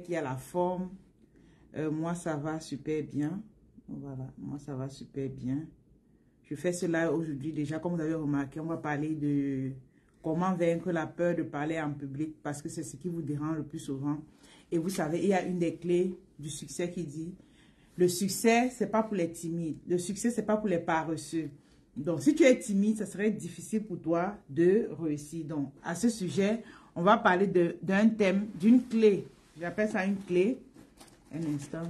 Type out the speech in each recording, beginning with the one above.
qui a la forme. Moi, ça va super bien. Voilà, moi, ça va super bien. Je fais cela aujourd'hui. Déjà, comme vous avez remarqué, on va parler de comment vaincre la peur de parler en public parce que c'est ce qui vous dérange le plus souvent. Et vous savez, il y a une des clés du succès qui dit le succès, c'est pas pour les timides. Le succès, c'est pas pour les paresseux. Donc, si tu es timide, ça serait difficile pour toi de réussir. Donc, à ce sujet, on va parler d'un thème, d'une clé. J'appelle ça une clé. Un instant.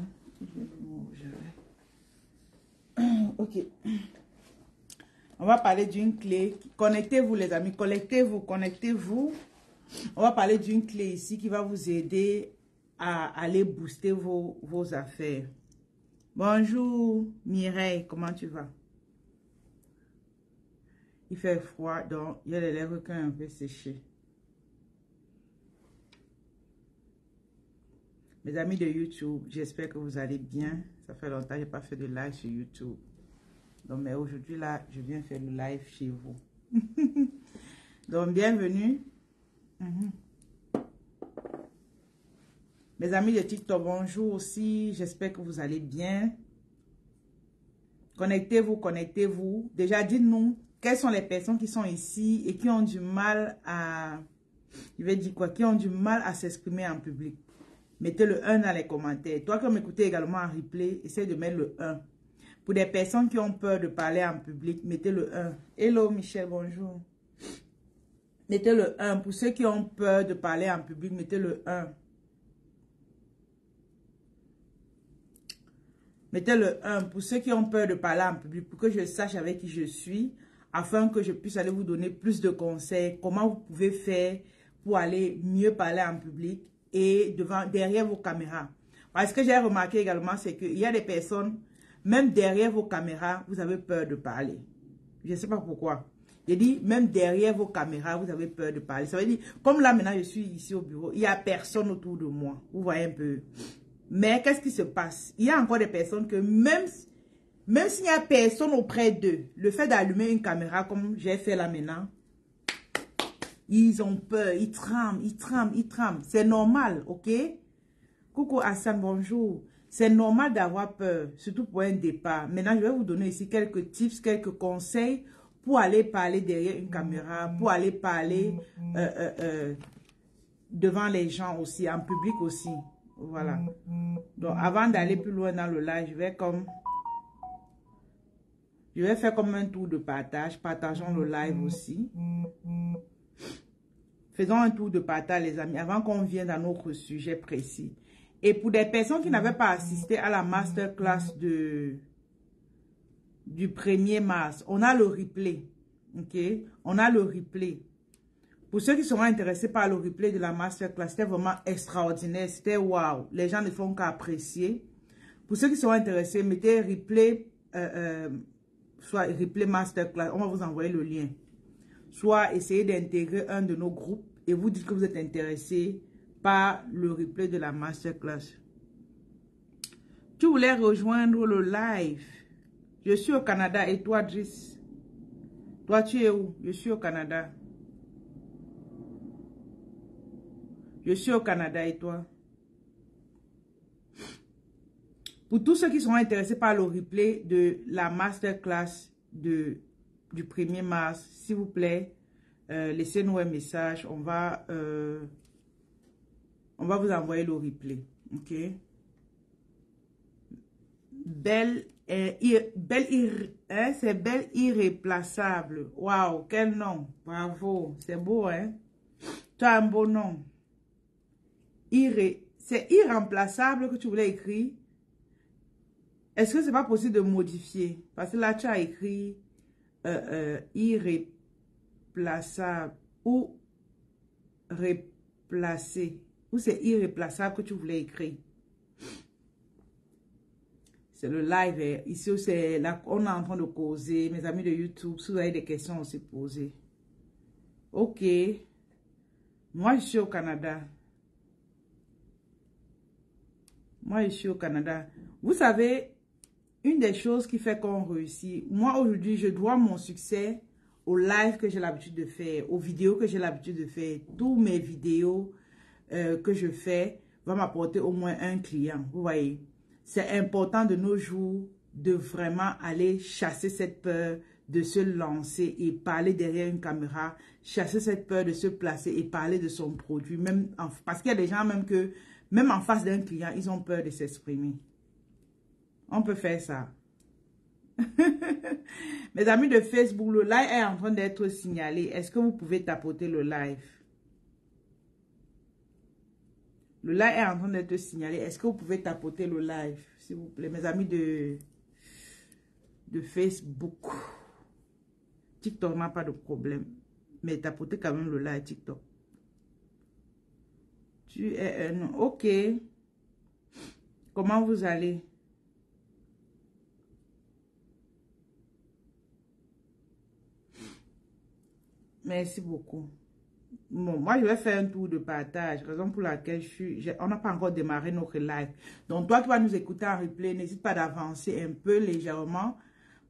Ok. On va parler d'une clé. Connectez-vous, les amis. Connectez-vous, connectez-vous. On va parler d'une clé ici qui va vous aider à aller booster vos affaires. Bonjour, Mireille. Comment tu vas? Il fait froid, donc il y a les lèvres qui sont un peu séchées. Mes amis de YouTube, j'espère que vous allez bien. Ça fait longtemps que je n'ai pas fait de live sur YouTube. Donc, mais aujourd'hui, là, je viens faire le live chez vous. Donc, bienvenue. Mes amis de TikTok, bonjour aussi. J'espère que vous allez bien. Connectez-vous, connectez-vous. Déjà, dites-nous quelles sont les personnes qui sont ici et qui ont du mal à... Je vais dire quoi? Qui ont du mal à s'exprimer en public. Mettez le 1 dans les commentaires. Toi qui m'écoutez également en replay, essaye de mettre le 1. Pour des personnes qui ont peur de parler en public, mettez le 1. Hello Michel, bonjour. Mettez le 1. Pour ceux qui ont peur de parler en public, mettez le 1. Mettez le 1 pour ceux qui ont peur de parler en public, pour que je sache avec qui je suis, afin que je puisse aller vous donner plus de conseils, comment vous pouvez faire pour aller mieux parler en public et derrière vos caméras. Parce que j'ai remarqué également, c'est qu'il y a des personnes, même derrière vos caméras, vous avez peur de parler. Je ne sais pas pourquoi. J'ai dit, même derrière vos caméras, vous avez peur de parler. Ça veut dire, comme là maintenant je suis ici au bureau, il n'y a personne autour de moi. Vous voyez un peu. Mais qu'est-ce qui se passe? Il y a encore des personnes que même s'il n'y a personne auprès d'eux, le fait d'allumer une caméra comme j'ai fait là maintenant, ils ont peur, ils tremblent, ils tremblent, ils tremblent. C'est normal, ok? Coucou Hassan, bonjour. C'est normal d'avoir peur, surtout pour un départ. Maintenant, je vais vous donner ici quelques tips, quelques conseils pour aller parler derrière une caméra, pour aller parler devant les gens aussi, en public aussi. Voilà. Donc, avant d'aller plus loin dans le live, je vais faire comme un tour de partage. Partageons le live aussi. Faisons un tour de partage, les amis, avant qu'on vienne dans notre sujet précis. Et pour des personnes qui n'avaient pas assisté à la masterclass du 1er mars, on a le replay. Ok? On a le replay. Pour ceux qui seront intéressés par le replay de la masterclass, c'était vraiment extraordinaire. C'était waouh. Les gens ne font qu'apprécier. Pour ceux qui seront intéressés, mettez replay, soit replay masterclass. On va vous envoyer le lien. Soit essayez d'intégrer un de nos groupes et vous dites que vous êtes intéressé par le replay de la masterclass. Tu voulais rejoindre le live. Je suis au Canada et toi, Driss? Toi, tu es où? Je suis au Canada. Je suis au Canada et toi? Pour tous ceux qui sont intéressés par le replay de la masterclass du 1er mars, s'il vous plaît, laissez-nous un message. On va vous envoyer le replay. Ok? C'est Belle Irréplaçable. Waouh, quel nom. Bravo. C'est beau, hein? Tu as un beau nom. C'est irremplaçable que tu voulais écrire. Est-ce que c'est pas possible de modifier? Parce que là, tu as écrit irréplaçable ou replacer. Ou c'est irréplaçable que tu voulais écrire. C'est le live. Ici, c'est là, on est en train de causer. Mes amis de YouTube, si vous avez des questions, on s'est posé. Ok. Moi, je suis au Canada. Moi, je suis au Canada. Vous savez, une des choses qui fait qu'on réussit, moi, aujourd'hui, je dois mon succès au live que j'ai l'habitude de faire, aux vidéos que j'ai l'habitude de faire, tous mes vidéos que je fais. va m'apporter au moins un client. Vous voyez, c'est important de nos jours de vraiment aller chasser cette peur de se lancer et parler derrière une caméra, chasser cette peur de se placer et parler de son produit, parce qu'il y a des gens même en face d'un client, ils ont peur de s'exprimer. On peut faire ça. Mes amis de Facebook, le live est en train d'être signalé. Est-ce que vous pouvez tapoter le live? Le live est en train d'être signalé. Est-ce que vous pouvez tapoter le live, s'il vous plaît, mes amis de Facebook? TikTok n'a pas de problème. Mais tapotez quand même le live TikTok. Tu es un... Ok. Comment vous allez? Merci beaucoup. Bon, moi, je vais faire un tour de partage, raison pour laquelle on n'a pas encore démarré notre live. Donc, toi qui vas nous écouter en replay, n'hésite pas d'avancer un peu légèrement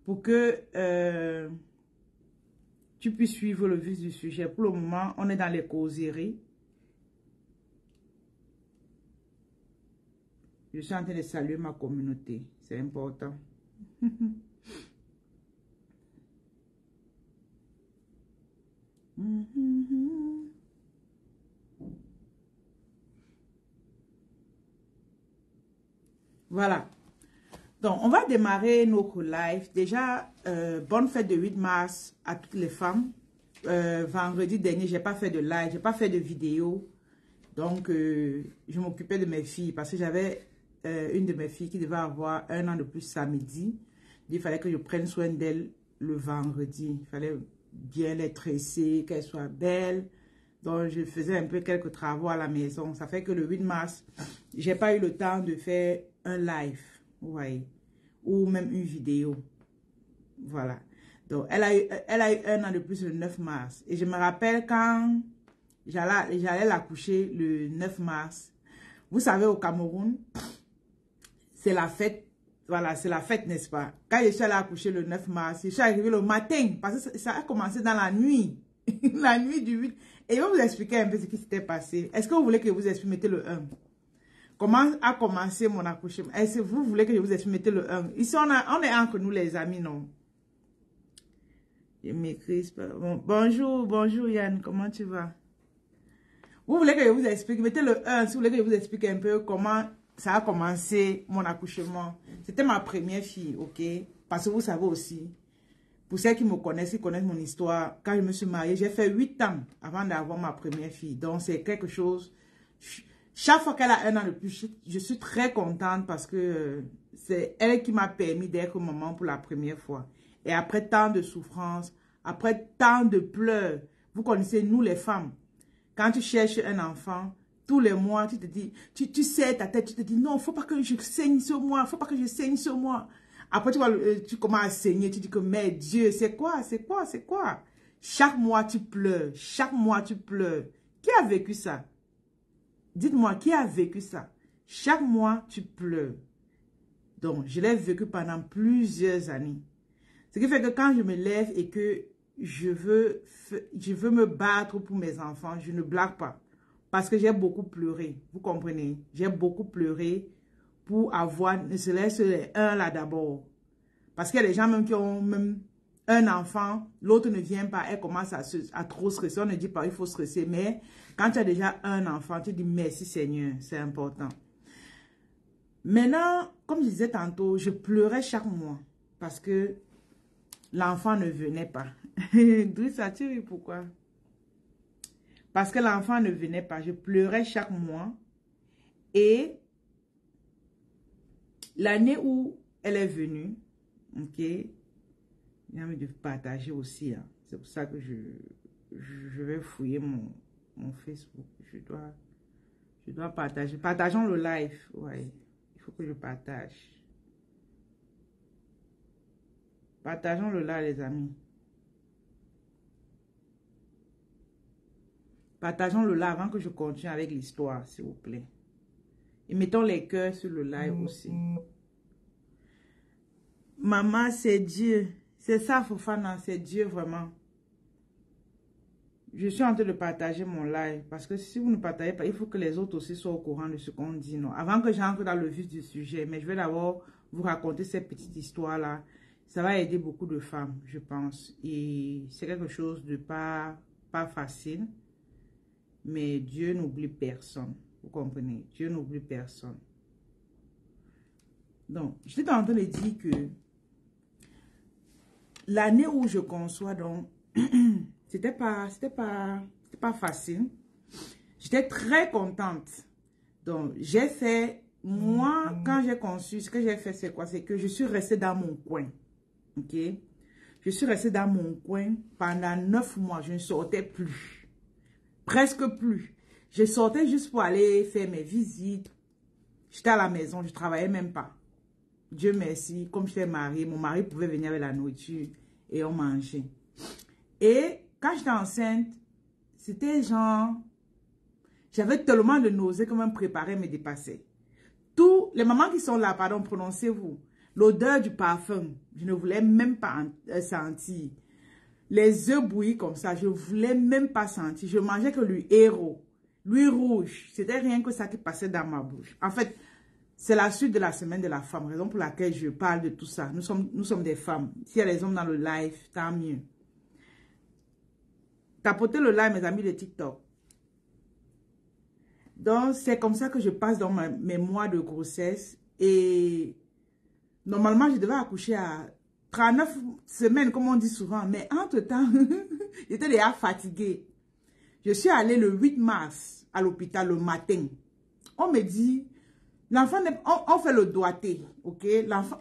pour que tu puisses suivre le vif du sujet. Pour le moment, on est dans les causeries. Je suis en train de saluer ma communauté. C'est important. Voilà. Donc, on va démarrer notre live. Déjà, bonne fête de 8 mars à toutes les femmes. Vendredi dernier, j'ai pas fait de live, j'ai pas fait de vidéo. Donc, je m'occupais de mes filles parce que j'avais une de mes filles qui devait avoir 1 an de plus samedi. Il fallait que je prenne soin d'elle le vendredi. Il fallait bien les tresser, qu'elle soit belle. Donc, je faisais un peu quelques travaux à la maison. Ça fait que le 8 mars, j'ai pas eu le temps de faire un live, vous voyez, ou même une vidéo. Voilà. Donc, elle a eu 1 an de plus le 9 mars. Et je me rappelle quand j'allais la coucher le 9 mars. Vous savez, au Cameroun, c'est la fête. Voilà, c'est la fête, n'est-ce pas? Quand je suis allée accoucher le 9 mars, je suis arrivée le matin, parce que ça a commencé dans la nuit. La nuit du 8. Et je vais vous expliquer un peu ce qui s'était passé. Est-ce que vous voulez que je vous explique? Mettez le 1. Comment a commencé mon accouchement? Est-ce que vous voulez que je vous explique? Mettez le 1. Ici, on est entre nous, les amis, non? Je m'écris. Bonjour, bonjour Yann, comment tu vas? Vous voulez que je vous explique? Mettez le 1 si vous voulez que je vous explique un peu comment ça a commencé mon accouchement. C'était ma première fille, ok? Parce que vous savez aussi, pour celles qui me connaissent, qui connaissent mon histoire, quand je me suis mariée, j'ai fait 8 ans avant d'avoir ma première fille. Donc, c'est quelque chose... Chaque fois qu'elle a 1 an de plus, je suis très contente parce que c'est elle qui m'a permis d'être maman pour la première fois. Et après tant de souffrances, après tant de pleurs, vous connaissez, nous les femmes, quand tu cherches un enfant, tous les mois, tu te dis, tu sais ta tête, tu te dis, non, il ne faut pas que je saigne sur moi, il ne faut pas que je saigne sur moi. Après, tu commences à saigner, tu dis que, mais Dieu, c'est quoi, c'est quoi, c'est quoi? Chaque mois, tu pleures, chaque mois, tu pleures. Qui a vécu ça? Dites-moi, qui a vécu ça? Chaque mois, tu pleures. Donc, je l'ai vécu pendant plusieurs années. Ce qui fait que quand je me lève et que je veux me battre pour mes enfants, je ne blague pas. Parce que j'ai beaucoup pleuré. Vous comprenez? J'ai beaucoup pleuré pour avoir, ne serait-ce un là d'abord. Parce qu'il y a des gens même qui ont même un enfant, l'autre ne vient pas, elle commence à trop stresser. On ne dit pas il faut stresser, mais quand tu as déjà un enfant, tu dis merci Seigneur, c'est important. Maintenant, comme je disais tantôt, je pleurais chaque mois parce que l'enfant ne venait pas. D'où ça tire, pourquoi? Parce que l'enfant ne venait pas. Je pleurais chaque mois. Et l'année où elle est venue, ok, j'ai envie de partager aussi. Hein. C'est pour ça que je vais fouiller mon Facebook. Je dois partager. Partageons le live. Ouais, il faut que je partage. Partageons le live, les amis. Partageons le live avant que je continue avec l'histoire, s'il vous plaît. Et mettons les cœurs sur le live aussi. Maman, c'est Dieu. C'est ça, Fofana, c'est Dieu vraiment. Je suis en train de partager mon live parce que si vous ne partagez pas, il faut que les autres aussi soient au courant de ce qu'on dit. Non? Avant que j'entre dans le vif du sujet, mais je vais d'abord vous raconter cette petite histoire-là. Ça va aider beaucoup de femmes, je pense. Et c'est quelque chose de pas facile. Mais Dieu n'oublie personne. Vous comprenez? Dieu n'oublie personne. Donc, j'étais en train de dire que l'année où je conçois, donc, c'était pas facile. J'étais très contente. Donc, j'ai fait, moi, quand j'ai conçu, ce que j'ai fait, c'est quoi? C'est que je suis restée dans mon coin. Ok? Je suis restée dans mon coin pendant 9 mois. Je ne sortais plus. Presque plus. Je sortais juste pour aller faire mes visites. J'étais à la maison, je ne travaillais même pas. Dieu merci, comme j'étais mariée, mon mari pouvait venir avec la nourriture et on mangeait. Et quand j'étais enceinte, c'était genre, j'avais tellement de nausées que même préparer me dépassait. Tous les mamans qui sont là, pardon, prononcez-vous, l'odeur du parfum, je ne voulais même pas sentir. Les œufs bouillis comme ça, je ne voulais même pas sentir. Je mangeais que l'huile héros, l'huile rouge, c'était rien que ça qui passait dans ma bouche. En fait, c'est la suite de la semaine de la femme, raison pour laquelle je parle de tout ça. Nous sommes des femmes. S'il y a des hommes dans le live, tant mieux. Tapotez le live, mes amis de TikTok. Donc, c'est comme ça que je passe dans mes mois de grossesse. Et normalement, je devais accoucher à 39 semaines, comme on dit souvent. Mais entre-temps, j'étais déjà fatiguée. Je suis allée le 8 mars à l'hôpital le matin. On me dit... L'enfant, on fait le doigté, ok?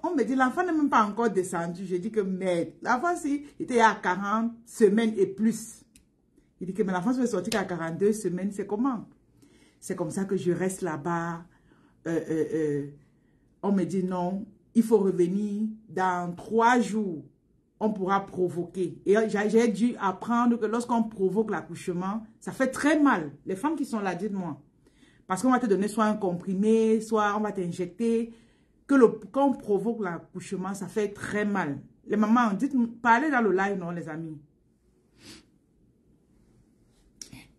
On me dit, l'enfant n'est même pas encore descendu. Je dis que, merde, l'enfant, si, il était à 40 semaines et plus. Il dit que, mais l'enfant se fait sortir qu'à 42 semaines, c'est comment? C'est comme ça que je reste là-bas. On me dit, non, il faut revenir dans 3 jours. On pourra provoquer. Et j'ai dû apprendre que lorsqu'on provoque l'accouchement, ça fait très mal. Les femmes qui sont là, dites-moi. Parce qu'on va te donner soit un comprimé, soit on va t'injecter. Quand on provoque l'accouchement, ça fait très mal. Les mamans, dites-moi, parlez dans le live, non, les amis.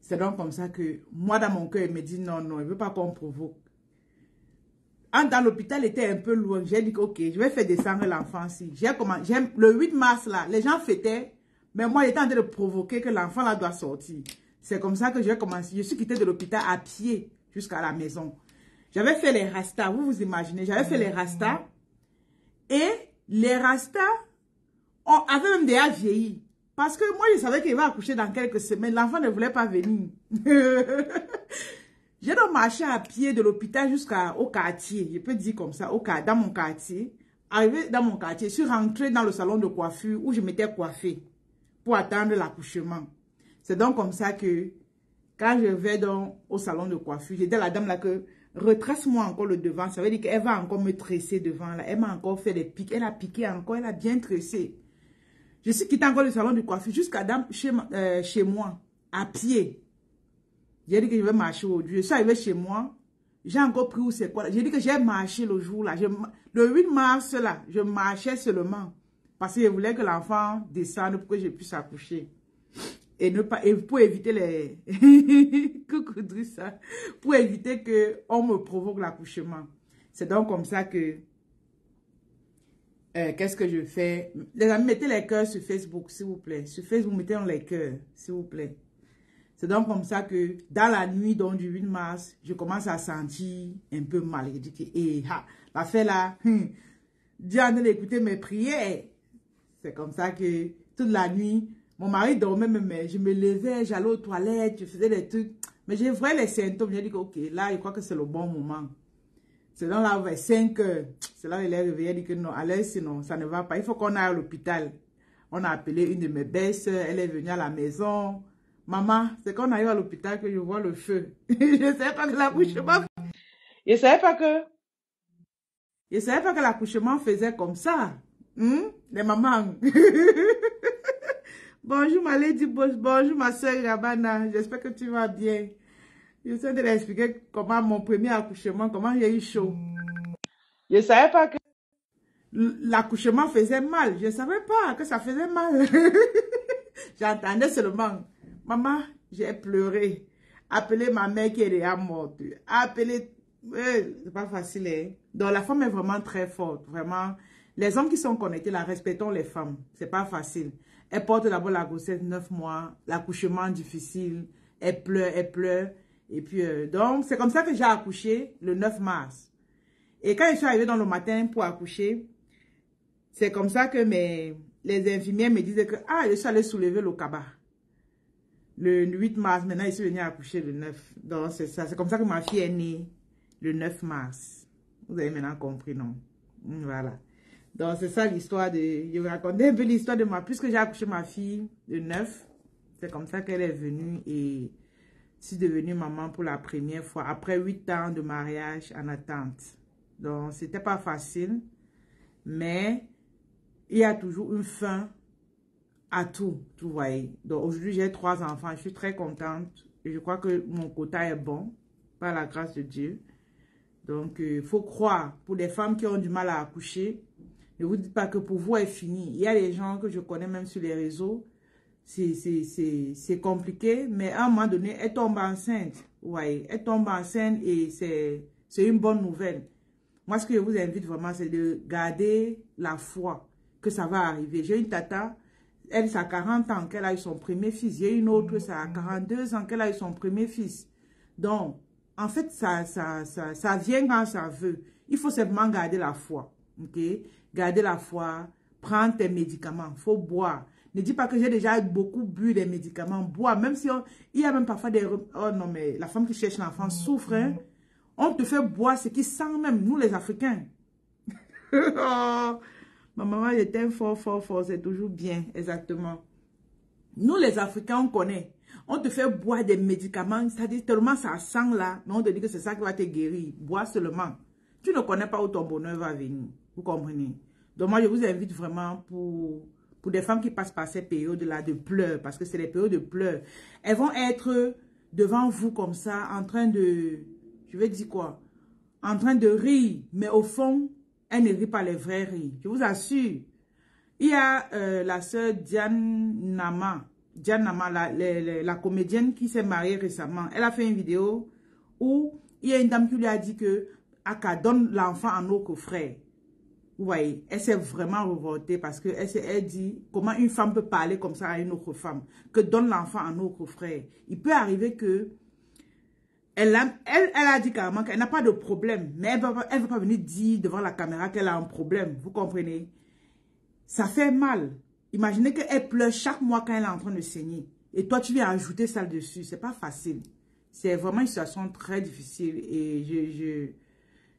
C'est donc comme ça que moi, dans mon cœur, il me dit non, non, il ne veut pas qu'on provoque. Dans l'hôpital, il était un peu loin. J'ai dit, ok, je vais faire descendre l'enfant ici. Le 8 mars, là, les gens fêtaient, mais moi, j'étais en train de provoquer que l'enfant, là, doit sortir. C'est comme ça que j'ai commencé. Je suis quittée de l'hôpital à pied jusqu'à la maison. J'avais fait les rastas, vous vous imaginez, j'avais fait les rastas. Et les rastas avaient même déjà vieilli. Parce que moi, je savais qu'il va accoucher dans quelques semaines. L'enfant ne voulait pas venir. J'ai donc marché à pied de l'hôpital jusqu'au quartier. Je peux dire comme ça, dans mon quartier. Arrivé dans mon quartier, je suis rentrée dans le salon de coiffure où je m'étais coiffée pour attendre l'accouchement. C'est donc comme ça que quand je vais donc au salon de coiffure, j'ai dit à la dame là que retrace-moi encore le devant. Ça veut dire qu'elle va encore me tresser devant là. Elle m'a encore fait des pics. Elle a piqué encore, elle a bien tressé. Je suis quittée encore le salon de coiffure jusqu'à chez moi, à pied. J'ai dit que je vais marcher aujourd'hui. Je suis arrivée chez moi. J'ai encore pris où c'est quoi. J'ai dit que j'ai marché le jour là. Le 8 mars là, je marchais seulement. Parce que je voulais que l'enfant descende pour que je puisse accoucher. Et pour éviter les... Coucou Drissa. Pour éviter qu'on me provoque l'accouchement. C'est donc comme ça que... Qu'est-ce que je fais? Les amis, mettez les cœurs sur Facebook, s'il vous plaît. Sur Facebook, mettez les cœurs, s'il vous plaît. C'est donc comme ça que dans la nuit donc, du 8 mars, je commence à sentir un peu mal. Je dis que, l'affaire là, Dieu en train d'écouter mes prières. C'est comme ça que toute la nuit, mon mari dormait, mais je me levais, j'allais aux toilettes, je faisais des trucs. Mais j'ai vu les symptômes, j'ai dit que, ok, là, je crois que c'est le bon moment. C'est donc là, vers 5 heures, c'est là où il est réveillé, il dit que non, allez, sinon, ça ne va pas. Il faut qu'on aille à l'hôpital. On a appelé une de mes belles-sœurs, elle est venue à la maison. Maman, c'est quand on arrive à l'hôpital que je vois le feu. Je ne savais pas que l'accouchement... Je ne savais pas que l'accouchement faisait comme ça. Les mamans. Bonjour ma lady boss, bonjour ma soeur Rabana, j'espère que tu vas bien. Je suis en train d'expliquer comment mon premier accouchement, comment j'ai eu chaud. Je ne savais pas que l'accouchement faisait mal. Je ne savais pas que ça faisait mal. J'entendais seulement. Maman, j'ai pleuré. Appeler ma mère qui est déjà morte. Appeler... c'est pas facile, hein. Donc, la femme est vraiment très forte. Vraiment. Les hommes qui sont connectés, là, respectons les femmes. C'est pas facile. Elle porte d'abord la grossesse 9 mois. L'accouchement difficile. Elle pleure, elle pleure. Et puis, donc, c'est comme ça que j'ai accouché le 9 mars. Et quand je suis arrivée dans le matin pour accoucher, c'est comme ça que les infirmières me disaient que, ah, je suis allée soulever le cabas. Le 8 mars, maintenant, je suis venue accoucher le 9. Donc, c'est ça. C'est comme ça que ma fille est née le 9 mars. Vous avez maintenant compris, non? Voilà. Donc, c'est ça l'histoire de... Je vais vous raconter un peu l'histoire de puisque j'ai accouché ma fille le 9, c'est comme ça qu'elle est venue et je suis devenue maman pour la première fois après 8 ans de mariage en attente. Donc, c'était pas facile, mais il y a toujours une fin à tout, vous voyez. Donc, aujourd'hui, j'ai 3 enfants. Je suis très contente. Et je crois que mon quota est bon, par la grâce de Dieu. Donc, il faut croire. Pour les femmes qui ont du mal à accoucher, ne vous dites pas que pour vous est fini. Il y a des gens que je connais même sur les réseaux. C'est compliqué, mais à un moment donné, elle tombe enceinte. Vous voyez, elle tombe enceinte et c'est une bonne nouvelle. Moi, ce que je vous invite vraiment, c'est de garder la foi que ça va arriver. J'ai une tata, elle, ça a 40 ans qu'elle a eu son premier fils. J'ai une autre, ça a 42 ans qu'elle a eu son premier fils. Donc, en fait, ça vient quand ça veut. Il faut simplement garder la foi. Ok? Garder la foi, prendre tes médicaments, il faut boire. Ne dis pas que j'ai déjà beaucoup bu des médicaments. Bois, même si il y a même parfois des... Oh non, mais la femme qui cherche l'enfant souffre. Hein? On te fait boire ce qui sent même, nous les Africains. Oh, ma maman était fort, c'est toujours bien, exactement. Nous les Africains, on connaît. On te fait boire des médicaments, c'est-à-dire tellement ça sent là, mais on te dit que c'est ça qui va te guérir. Bois seulement. Tu ne connais pas où ton bonheur va venir. Vous comprenez? Donc moi, je vous invite vraiment pour des femmes qui passent par ces périodes-là de pleurs, parce que c'est les périodes de pleurs. Elles vont être devant vous comme ça, en train de, je vais dire quoi? En train de rire, mais au fond, elles ne rient pas les vrais rires. Je vous assure. Il y a la sœur Diane Nama, la comédienne qui s'est mariée récemment. Elle a fait une vidéo où il y a une dame qui lui a dit que Aka donne l'enfant à nos frères. Vous voyez, elle s'est vraiment révoltée parce qu'elle dit comment une femme peut parler comme ça à une autre femme, que donne l'enfant à notre frère. Il peut arriver que elle a dit carrément qu'elle n'a pas de problème, mais elle ne va pas venir dire devant la caméra qu'elle a un problème. Vous comprenez? Ça fait mal. Imaginez qu'elle pleure chaque mois quand elle est en train de saigner. Et toi, tu viens ajouter ça dessus. C'est pas facile. C'est vraiment une situation très difficile. Et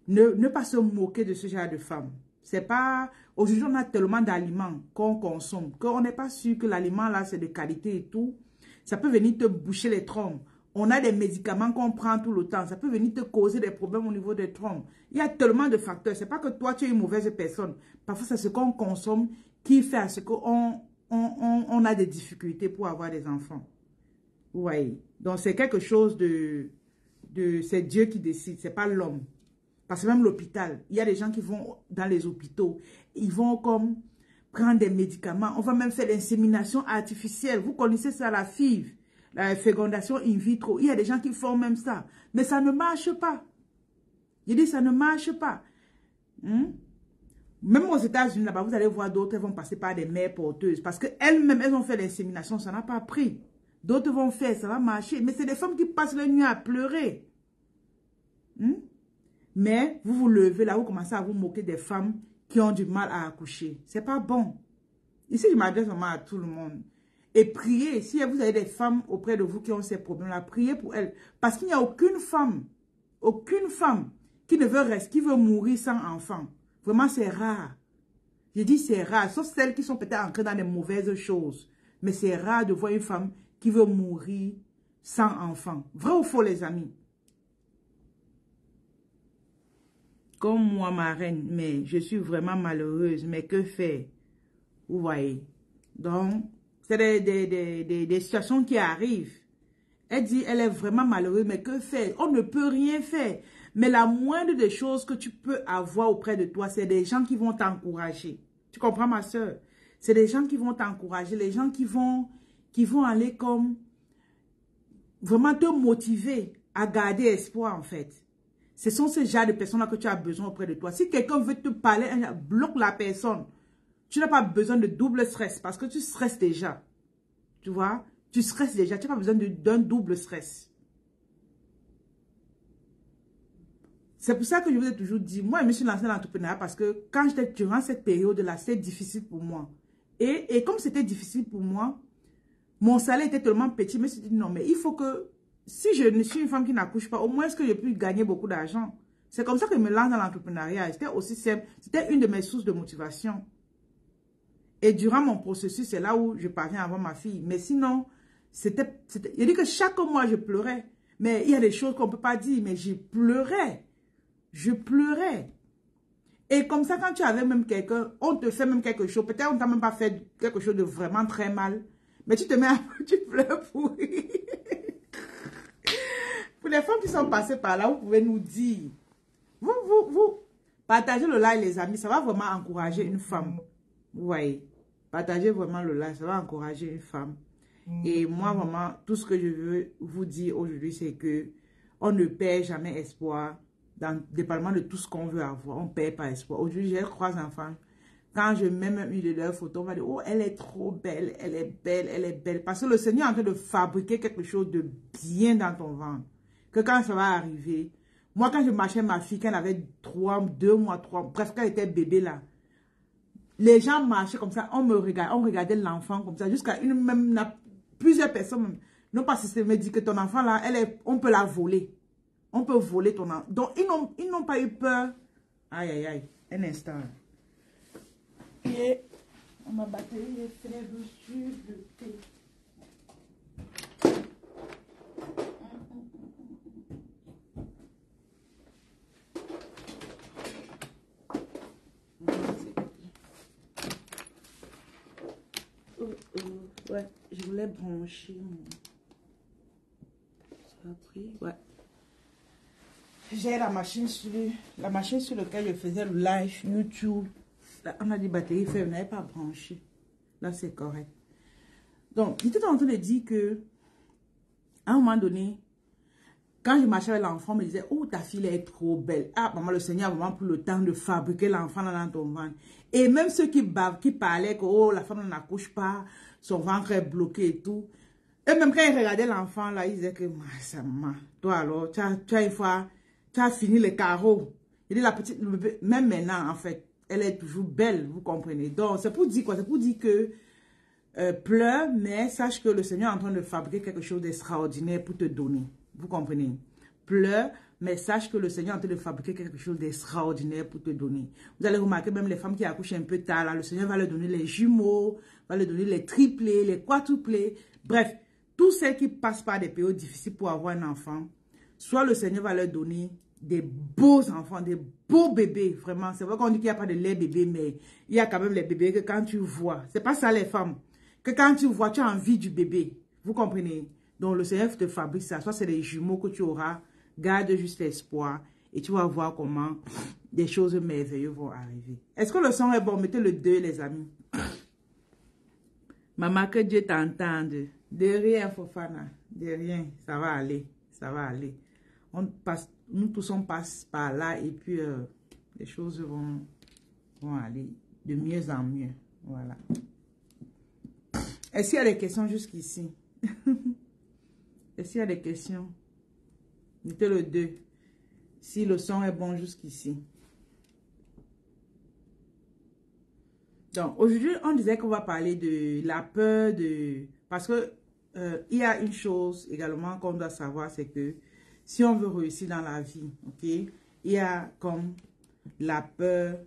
ne pas se moquer de ce genre de femmes. C'est pas... Aujourd'hui, on a tellement d'aliments qu'on consomme qu'on n'est pas sûr que l'aliment là, c'est de qualité et tout. Ça peut venir te boucher les trompes. On a des médicaments qu'on prend tout le temps. Ça peut venir te causer des problèmes au niveau des trompes. Il y a tellement de facteurs. C'est pas que toi, tu es une mauvaise personne. Parfois, c'est ce qu'on consomme qui fait à ce qu'on a des difficultés pour avoir des enfants. Vous voyez. Donc, c'est quelque chose c'est Dieu qui décide. C'est pas l'homme. Parce que même l'hôpital, il y a des gens qui vont dans les hôpitaux. Ils vont comme prendre des médicaments. On va même faire l'insémination artificielle. Vous connaissez ça, la FIV. La fécondation in vitro, il y a des gens qui font même ça. Mais ça ne marche pas. Je dis, ça ne marche pas. Même aux États-Unis, là-bas, vous allez voir d'autres, elles vont passer par des mères porteuses. Parce qu'elles-mêmes, elles ont fait l'insémination, ça n'a pas pris. D'autres vont faire, ça va marcher. Mais c'est des femmes qui passent la nuit à pleurer. Mais vous vous levez là, vous commencez à vous moquer des femmes qui ont du mal à accoucher. C'est pas bon. Ici, je m'adresse vraiment à tout le monde. Et priez, si vous avez des femmes auprès de vous qui ont ces problèmes-là, priez pour elles. Parce qu'il n'y a aucune femme qui veut mourir sans enfant. Vraiment, c'est rare. Je dis c'est rare, sauf celles qui sont peut-être ancrées dans des mauvaises choses. Mais c'est rare de voir une femme qui veut mourir sans enfant. Vrai ou faux, les amis? Comme moi, ma reine, mais je suis vraiment malheureuse. Mais que faire? Vous voyez? Donc... c'est des situations qui arrivent. Elle dit, elle est vraiment malheureuse, mais que faire? On ne peut rien faire. Mais la moindre des choses que tu peux avoir auprès de toi, c'est des gens qui vont t'encourager. Tu comprends, ma soeur? C'est des gens qui vont t'encourager, les gens qui vont aller comme vraiment te motiver à garder espoir, en fait. Ce sont ces genres de personnes-là que tu as besoin auprès de toi. Si quelqu'un veut te parler, bloque la personne. Tu n'as pas besoin de double stress parce que tu stresses déjà. Tu vois? Tu stresses déjà. Tu n'as pas besoin d'un double stress. C'est pour ça que je vous ai toujours dit, moi, je me suis lancée dans l'entrepreneuriat parce que quand j'étais durant cette période-là, c'était difficile pour moi. Et comme c'était difficile pour moi, mon salaire était tellement petit, je me suis dit non, mais il faut que, si je ne suis une femme qui n'accouche pas, au moins est-ce que je peux gagner beaucoup d'argent. C'est comme ça que je me lance dans l'entrepreneuriat. C'était aussi simple. C'était une de mes sources de motivation. Et durant mon processus, c'est là où je parviens à avoir ma fille. Mais sinon, il dit que chaque mois, je pleurais. Mais il y a des choses qu'on ne peut pas dire, mais je pleurais. Je pleurais. Et comme ça, quand tu avais même quelqu'un, on te fait même quelque chose. Peut-être on ne t'a même pas fait quelque chose de vraiment très mal. Mais tu te mets tu pleures pour rire. Pour les femmes qui sont passées par là, vous pouvez nous dire. Vous partagez le live, les amis. Ça va vraiment encourager une femme. Vous voyez. Partagez vraiment le live. Ça va encourager une femme. Et moi, vraiment, tout ce que je veux vous dire aujourd'hui, c'est que on ne perd jamais espoir. Dépendamment de tout ce qu'on veut avoir, on ne perd pas espoir. Aujourd'hui, j'ai 3 enfants. Quand je mets même une de leurs photos, on va dire, oh, elle est trop belle, elle est belle, elle est belle. Parce que le Seigneur est en train de fabriquer quelque chose de bien dans ton ventre. Que quand ça va arriver, moi, quand je marchais ma fille, quand elle avait 2 mois, 3, presque quand elle était bébé là, les gens marchaient comme ça, on regardait l'enfant comme ça, jusqu'à plusieurs personnes, non pas si me dit que ton enfant là, on peut la voler. On peut voler ton enfant. Donc, ils n'ont pas eu peur. Aïe, aïe, aïe. Un instant. Et ma batterie est très dessus le thé. Ouais, je voulais brancher mon... Ça a pris, ouais. J'ai la machine sur laquelle je faisais le live YouTube. Là, on a dit batterie faible, on n'avait pas branché. Là, c'est correct. Donc, j'étais en train de dire que, à un moment donné, quand je marchais avec l'enfant, on me disait, oh, ta fille est trop belle. Ah, maman, le Seigneur a vraiment pris le temps de fabriquer l'enfant dans ton ventre. Et même ceux qui parlaient que, oh, la femme n'accouche pas, son ventre est bloqué et tout. Et même quand ils regardaient l'enfant, là, ils disaient que, maman, toi alors, tu as une fois, tu as fini les carreaux. Il dit, la petite, même maintenant, en fait, elle est toujours belle, vous comprenez. Donc, c'est pour dire quoi? C'est pour dire que, pleure, mais sache que le Seigneur est en train de fabriquer quelque chose d'extraordinaire pour te donner. Vous comprenez? Pleure, mais sache que le Seigneur est en train de fabriquer quelque chose d'extraordinaire pour te donner. Vous allez remarquer même les femmes qui accouchent un peu tard, là, le Seigneur va leur donner les jumeaux, va leur donner les triplés, les quadruplés. Bref, tous ceux qui passent par des périodes difficiles pour avoir un enfant, soit le Seigneur va leur donner des beaux enfants, des beaux bébés, vraiment. C'est vrai qu'on dit qu'il n'y a pas de lait bébé, mais il y a quand même les bébés que quand tu vois, c'est pas ça les femmes, que quand tu vois, tu as envie du bébé. Vous comprenez? Donc le Seigneur te fabrique ça, soit c'est les jumeaux que tu auras, garde juste l'espoir et tu vas voir comment des choses merveilleuses vont arriver. Est-ce que le son est bon? Mettez le 2, les amis. Maman, que Dieu t'entende. De rien, Fofana. De rien. Ça va aller. Ça va aller. Nous tous on passe par là et puis les choses vont aller de mieux en mieux. Voilà. Est-ce qu'il y a des questions jusqu'ici? Est-ce qu'il y a des questions? Mettez le 2. Si le son est bon jusqu'ici. Donc, aujourd'hui, on disait qu'on va parler de la peur de... Parce que il y a une chose également qu'on doit savoir, c'est que si on veut réussir dans la vie, ok, il y a comme la peur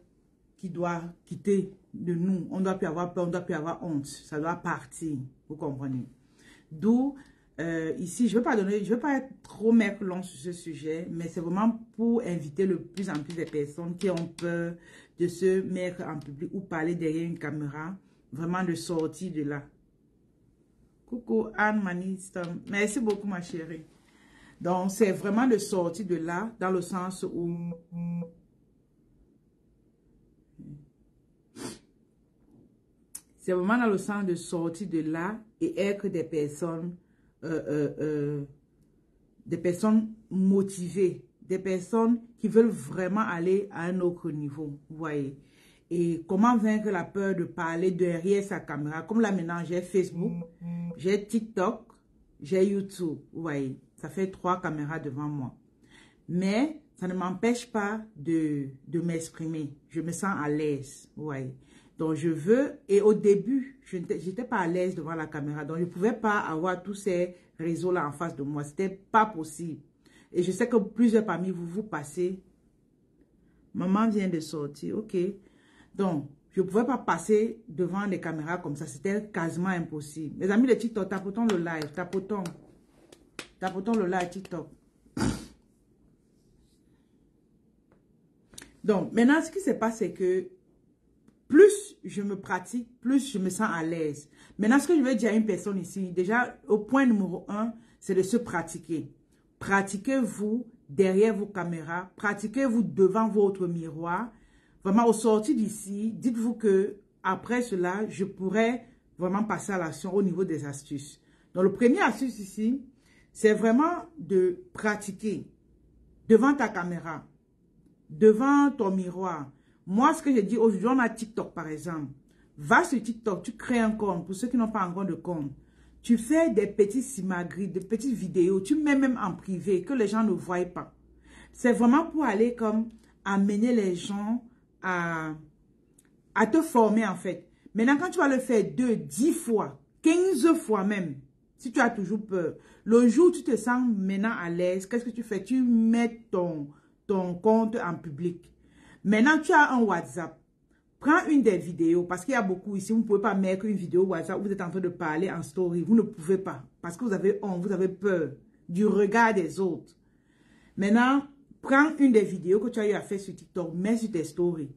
qui doit quitter de nous. On ne doit plus avoir peur, on ne doit plus avoir honte. Ça doit partir, vous comprenez. D'où, ici, je ne veux pas être trop mettre long sur ce sujet, mais c'est vraiment pour inviter le plus en plus de personnes qui ont peur de se mettre en public ou parler derrière une caméra, vraiment de sortir de là. Coucou Anne Maniston, merci beaucoup ma chérie. Donc, c'est vraiment de sortir de là, dans le sens où... C'est vraiment dans le sens de sortir de là et être des personnes des personnes motivées, des personnes qui veulent vraiment aller à un autre niveau, vous voyez. Et comment vaincre la peur de parler derrière sa caméra. Comme là maintenant, j'ai Facebook, j'ai TikTok, j'ai YouTube, vous voyez. Ça fait 3 caméras devant moi. Mais ça ne m'empêche pas de m'exprimer. Je me sens à l'aise, vous voyez. Donc je veux, et au début, je n'étais pas à l'aise devant la caméra. Donc je ne pouvais pas avoir tous ces réseaux-là en face de moi. Ce n'était pas possible. Et je sais que plusieurs parmi vous, vous passez. Maman vient de sortir, ok. Donc, je ne pouvais pas passer devant les caméras comme ça. C'était quasiment impossible. Les amis de TikTok, tapotons le live. Tapotons le live TikTok. Donc, maintenant, ce qui se passe, c'est que plus je me pratique, plus je me sens à l'aise. Maintenant, ce que je veux dire à une personne ici, déjà, au point numéro 1, c'est de se pratiquer. Pratiquez-vous derrière vos caméras. Pratiquez-vous devant votre miroir. Vraiment, au sortir d'ici, dites-vous que après cela, je pourrais vraiment passer à l'action au niveau des astuces. Donc, le premier astuce ici, c'est vraiment de pratiquer devant ta caméra, devant ton miroir. Moi, ce que je dis aujourd'hui, on a TikTok par exemple. Va sur TikTok, tu crées un compte. Pour ceux qui n'ont pas encore de compte, tu fais des petits simagris, des petites vidéos. Tu mets même en privé, que les gens ne voient pas. C'est vraiment pour aller comme amener les gens à te former en fait. Maintenant, quand tu vas le faire 2, 10 fois, 15 fois même, si tu as toujours peur, le jour où tu te sens maintenant à l'aise, qu'est-ce que tu fais? Tu mets ton compte en public. Maintenant, tu as un WhatsApp. Prends une des vidéos, parce qu'il y a beaucoup ici, vous ne pouvez pas mettre une vidéo WhatsApp où vous êtes en train de parler en story. Vous ne pouvez pas, parce que vous avez honte, vous avez peur du regard des autres. Maintenant, prends une des vidéos que tu as eu à faire sur TikTok, mets sur tes stories.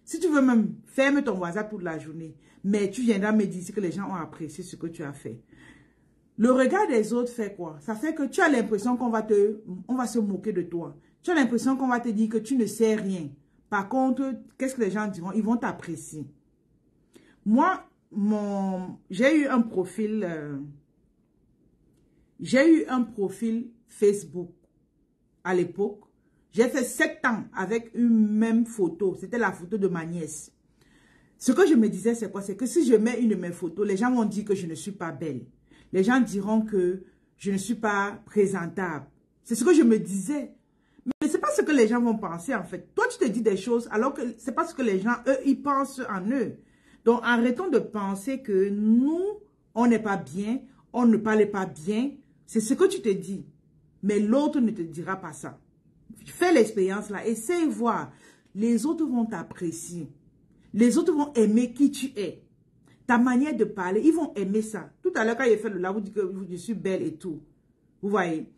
Si tu veux même, ferme ton WhatsApp toute la journée. Mais tu viendras me dire que les gens ont apprécié ce que tu as fait. Le regard des autres fait quoi? Ça fait que tu as l'impression qu'on va se moquer de toi. Tu as l'impression qu'on va te dire que tu ne sais rien. Par contre, qu'est-ce que les gens diront? Ils vont t'apprécier. Moi, j'ai eu un profil Facebook à l'époque. J'ai fait 7 ans avec une même photo. C'était la photo de ma nièce. Ce que je me disais, c'est quoi? C'est que si je mets une de mes photos, les gens vont dire que je ne suis pas belle. Les gens diront que je ne suis pas présentable. C'est ce que je me disais. Mais ce n'est pas ce que les gens vont penser en fait. Toi, tu te dis des choses alors que ce n'est pas ce que les gens, eux, ils pensent en eux. Donc, arrêtons de penser que nous, on n'est pas bien, on ne parle pas bien. C'est ce que tu te dis. Mais l'autre ne te dira pas ça. Fais l'expérience là, essaye voir. Les autres vont t'apprécier. Les autres vont aimer qui tu es. Ta manière de parler, ils vont aimer ça. Tout à l'heure, quand il fait le là, vous dites que je suis belle et tout. Vous voyez.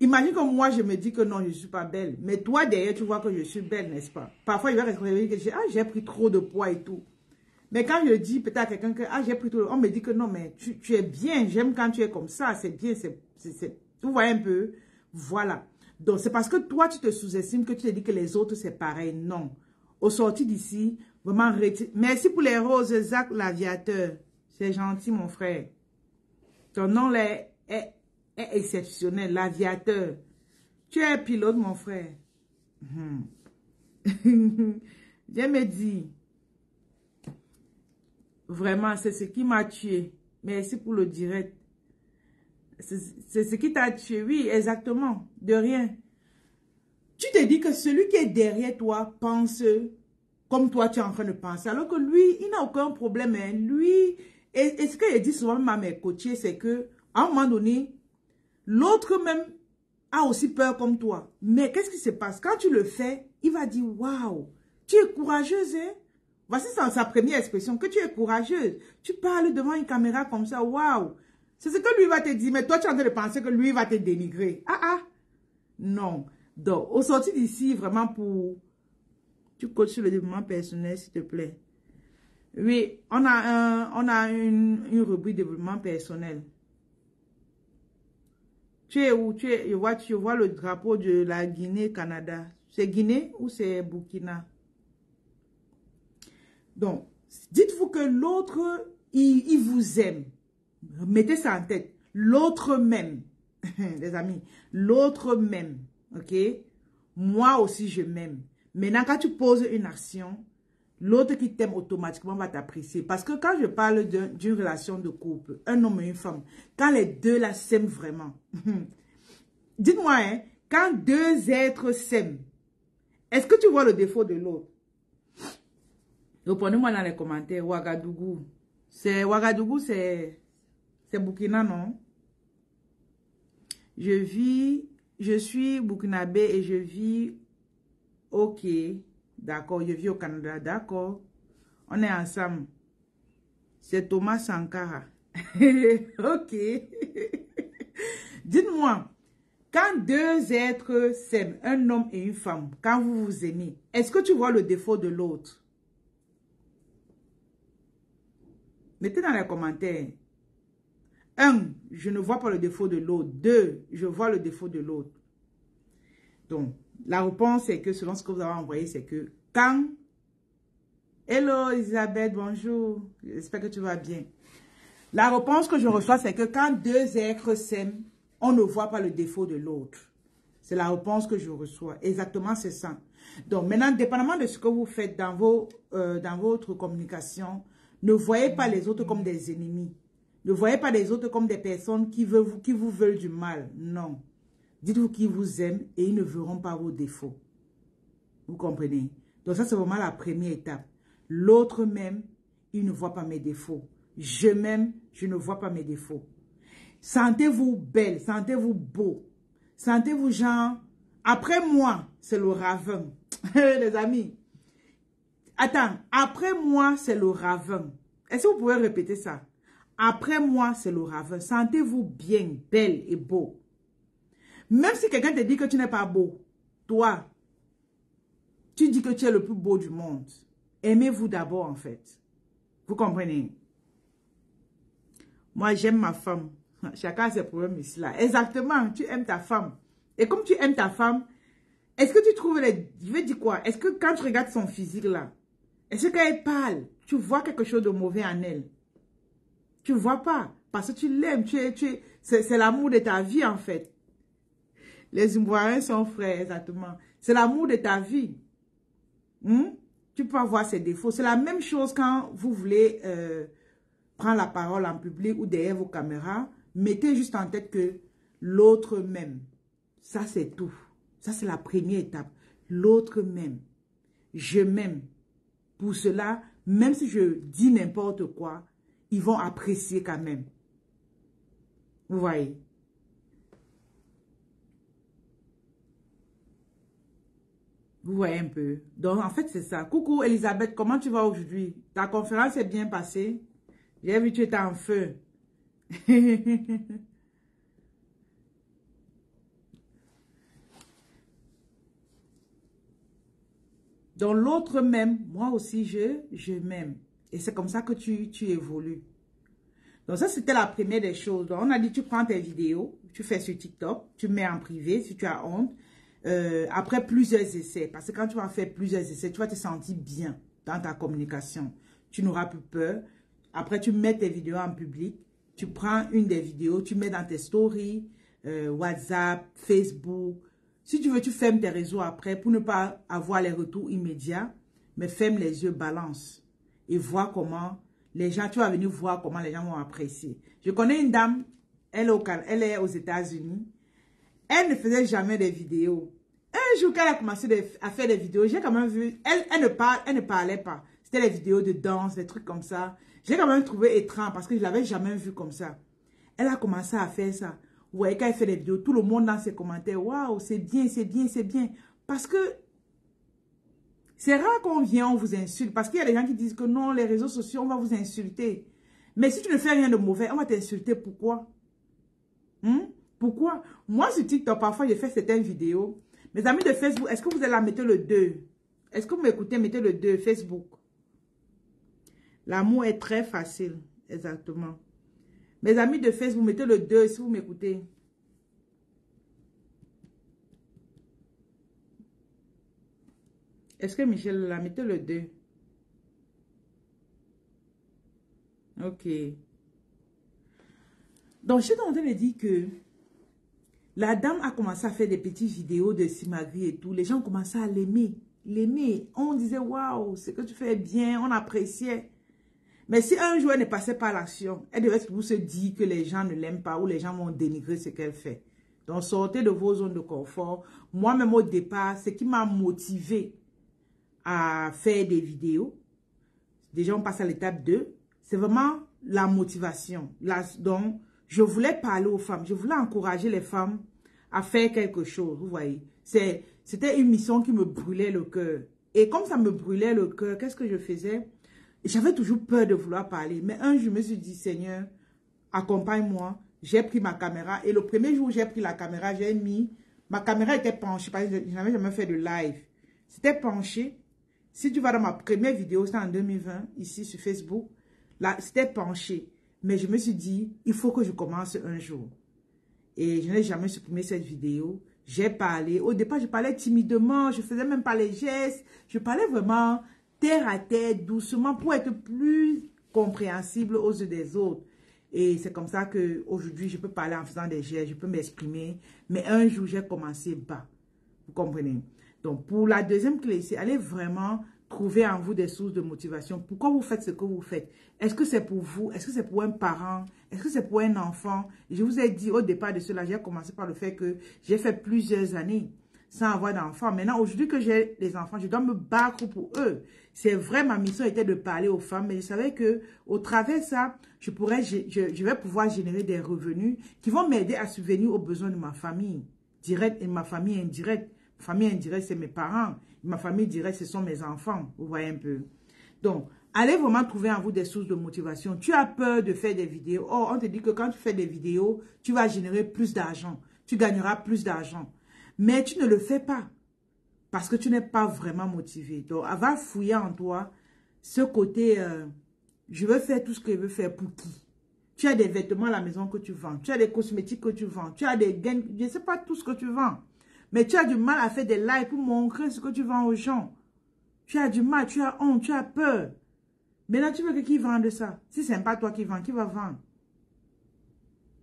Imagine que moi, je me dis que non, je ne suis pas belle. Mais toi, derrière, tu vois que je suis belle, n'est-ce pas? Parfois, il va rester que j'ai pris trop de poids et tout. Mais quand je dis peut-être à quelqu'un que j'ai pris trop de poids, on me dit que non, mais tu es bien. J'aime quand tu es comme ça. C'est bien. Vous voyez un peu? Voilà. Donc, c'est parce que toi, tu te sous-estimes que tu te dis que les autres, c'est pareil. Non. Au sorti d'ici, vraiment, merci pour les roses, Zach l'aviateur. C'est gentil, mon frère. Ton nom est exceptionnel, l'aviateur. Tu es pilote, mon frère. Je me dis, vraiment, c'est ce qui m'a tué. Merci pour le direct. C'est ce qui t'a tué. Oui, exactement. De rien. Tu te dis que celui qui est derrière toi pense comme toi tu es en train de penser. Alors que lui, il n'a aucun problème. Hein. Lui, et ce que je dis souvent à mes coachés, c'est que à un moment donné, l'autre même a aussi peur comme toi. Mais qu'est-ce qui se passe? Quand tu le fais, il va dire, waouh, tu es courageuse. Hein? Voici sa première expression, que tu es courageuse. Tu parles devant une caméra comme ça, waouh. C'est ce que lui va te dire, mais toi tu es en train de penser que lui va te dénigrer. Non. Donc, au sorti d'ici, vraiment pour... Tu coaches sur le développement personnel, s'il te plaît. Oui, on a une rubrique développement personnel. Tu es où? Je vois le drapeau de la Guinée-Canada. C'est Guinée ou c'est Burkina? Donc, dites-vous que l'autre, il vous aime. Mettez ça en tête. L'autre même. les amis, l'autre m'aime, ok? Moi aussi, je m'aime. Maintenant, quand tu poses une action, l'autre qui t'aime automatiquement va t'apprécier. Parce que quand je parle d'une relation de couple, un homme et une femme, quand les deux là s'aiment vraiment, dites-moi, hein, quand deux êtres s'aiment, est-ce que tu vois le défaut de l'autre? Répondez-moi dans les commentaires. Ouagadougou. Ouagadougou, c'est Burkina, non? Je suis burkinabé et je vis, ok, d'accord, je vis au Canada, d'accord. On est ensemble. C'est Thomas Sankara. Ok. Dites-moi, quand deux êtres s'aiment, un homme et une femme, quand vous vous aimez, est-ce que tu vois le défaut de l'autre? Mettez dans les commentaires. 1, je ne vois pas le défaut de l'autre. 2, je vois le défaut de l'autre. Donc, la réponse est que, selon ce que vous avez envoyé, c'est que quand... Hello Elisabeth, bonjour. J'espère que tu vas bien. La réponse que je reçois, c'est que quand deux êtres s'aiment, on ne voit pas le défaut de l'autre. C'est la réponse que je reçois. Exactement, c'est ça. Donc, maintenant, dépendamment de ce que vous faites dans votre communication, ne voyez pas les autres comme des ennemis. Ne voyez pas les autres comme des personnes qui vous veulent du mal. Non. Dites-vous qu'ils vous aiment et ils ne verront pas vos défauts. Vous comprenez? Donc ça, c'est vraiment la première étape. L'autre m'aime, il ne voit pas mes défauts. Je m'aime, je ne vois pas mes défauts. Sentez-vous belle, sentez-vous beau. Sentez-vous genre, après moi, c'est le ravin. Les amis. Attends, après moi, c'est le ravin. Est-ce que vous pouvez répéter ça? Après moi, c'est le ravin. Sentez-vous bien, belle et beau. Même si quelqu'un te dit que tu n'es pas beau, toi, tu dis que tu es le plus beau du monde. Aimez-vous d'abord, en fait. Vous comprenez? Moi, j'aime ma femme. Chacun a ses problèmes ici, là. Exactement, tu aimes ta femme. Et comme tu aimes ta femme, est-ce que tu trouves les... Je vais dire quoi? Est-ce que quand tu regardes son physique, là, est-ce qu'elle est pâle? Tu vois quelque chose de mauvais en elle? Tu ne vois pas. Parce que tu l'aimes. C'est l'amour de ta vie, en fait. Les Ivoiriens sont frères, exactement. C'est l'amour de ta vie. Tu peux avoir ses défauts. C'est la même chose quand vous voulez prendre la parole en public ou derrière vos caméras. Mettez juste en tête que l'autre m'aime. Ça, c'est tout. Ça, c'est la première étape. L'autre m'aime. Je m'aime. Pour cela, même si je dis n'importe quoi, ils vont apprécier quand même. Vous voyez? Vous voyez un peu. Donc, en fait, c'est ça. Coucou, Elisabeth, comment tu vas aujourd'hui? Ta conférence est bien passée? J'ai vu que tu étais en feu. Donc, l'autre m'aime. Moi aussi, je m'aime. Et c'est comme ça que tu évolues. Donc, ça, c'était la première des choses. Donc, on a dit, tu prends tes vidéos, tu fais sur TikTok, tu mets en privé si tu as honte. Après plusieurs essais, parce que quand tu vas faire plusieurs essais, tu vas te sentir bien dans ta communication. Tu n'auras plus peur. Après, tu mets tes vidéos en public. Tu prends une des vidéos, tu mets dans tes stories, WhatsApp, Facebook. Si tu veux, tu fermes tes réseaux après pour ne pas avoir les retours immédiats. Mais ferme les yeux, balance. Et vois comment les gens, tu vas venir voir comment les gens vont apprécier. Je connais une dame, elle est aux États-Unis. Elle ne faisait jamais des vidéos. Un jour, quand elle a commencé à faire des vidéos, j'ai quand même vu, elle ne parlait pas. C'était des vidéos de danse, des trucs comme ça. J'ai quand même trouvé étrange parce que je ne l'avais jamais vu comme ça. Elle a commencé à faire ça. Vous voyez, quand elle fait des vidéos, tout le monde dans ses commentaires, waouh, c'est bien, c'est bien, c'est bien. Parce que c'est rare qu'on vient, on vous insulte. Parce qu'il y a des gens qui disent que non, les réseaux sociaux, on va vous insulter. Mais si tu ne fais rien de mauvais, on va t'insulter. Pourquoi? Pourquoi? Moi, sur TikTok, parfois, je fais certaines vidéos. Mes amis de Facebook, est-ce que vous allez la mettre le 2? Est-ce que vous m'écoutez? Mettez le 2, Facebook. L'amour est très facile. Exactement. Mes amis de Facebook, mettez le 2 si vous m'écoutez. Est-ce que Michel la mettez le 2? Ok. Donc, je suis en train de dire que La dame a commencé à faire des petites vidéos de Simagri et tout. Les gens commençaient à l'aimer. L'aimer. On disait, waouh, ce que tu fais bien, on appréciait. Mais si un jour elle ne passait pas l'action, elle devait toujours se dire que les gens ne l'aiment pas ou les gens vont dénigrer ce qu'elle fait. Donc, sortez de vos zones de confort. Moi-même, au départ, ce qui m'a motivé à faire des vidéos, déjà, on passe à l'étape 2, c'est vraiment la motivation. Donc, je voulais parler aux femmes. Je voulais encourager les femmes à faire quelque chose, vous voyez. C'était une mission qui me brûlait le cœur. Et comme ça me brûlait le cœur, qu'est-ce que je faisais? J'avais toujours peur de vouloir parler. Mais un jour, je me suis dit, Seigneur, accompagne-moi. J'ai pris ma caméra. Et le premier jour où j'ai pris la caméra, j'ai mis... Ma caméra était penchée parce que je n'avais jamais fait de live. C'était penché. Si tu vas dans ma première vidéo, c'était en 2020, ici sur Facebook. Là, c'était penché. Mais je me suis dit, il faut que je commence un jour. Et je n'ai jamais supprimé cette vidéo. J'ai parlé. Au départ, je parlais timidement. Je faisais même pas les gestes. Je parlais vraiment terre à terre, doucement, pour être plus compréhensible aux yeux des autres. Et c'est comme ça qu'aujourd'hui, je peux parler en faisant des gestes, je peux m'exprimer. Mais un jour, j'ai commencé bas. Vous comprenez? Donc, pour la deuxième clé, c'est aller vraiment trouver en vous des sources de motivation. Pourquoi vous faites ce que vous faites? Est-ce que c'est pour vous? Est-ce que c'est pour un parent? Est-ce que c'est pour un enfant? Je vous ai dit au départ de cela, j'ai commencé par le fait que j'ai fait plusieurs années sans avoir d'enfants. Maintenant, aujourd'hui que j'ai des enfants, je dois me battre pour eux. C'est vrai, ma mission était de parler aux femmes, mais je savais que au travers de ça, je vais pouvoir générer des revenus qui vont m'aider à subvenir aux besoins de ma famille directe et ma famille indirecte. Ma famille indirecte, c'est mes parents. Ma famille directe, ce sont mes enfants. Vous voyez un peu. Donc, allez vraiment trouver en vous des sources de motivation. Tu as peur de faire des vidéos. Oh, on te dit que quand tu fais des vidéos, tu vas générer plus d'argent. Tu gagneras plus d'argent. Mais tu ne le fais pas parce que tu n'es pas vraiment motivé. Donc, va fouiller en toi ce côté, je veux faire tout ce que je veux faire pour qui? Tu as des vêtements à la maison que tu vends. Tu as des cosmétiques que tu vends. Tu as des gains, je ne sais pas tout ce que tu vends. Mais tu as du mal à faire des lives pour montrer ce que tu vends aux gens. Tu as du mal, tu as honte, tu as peur. Maintenant, tu veux que qui vende ça? Si ce n'est pas toi qui vends, qui va vendre?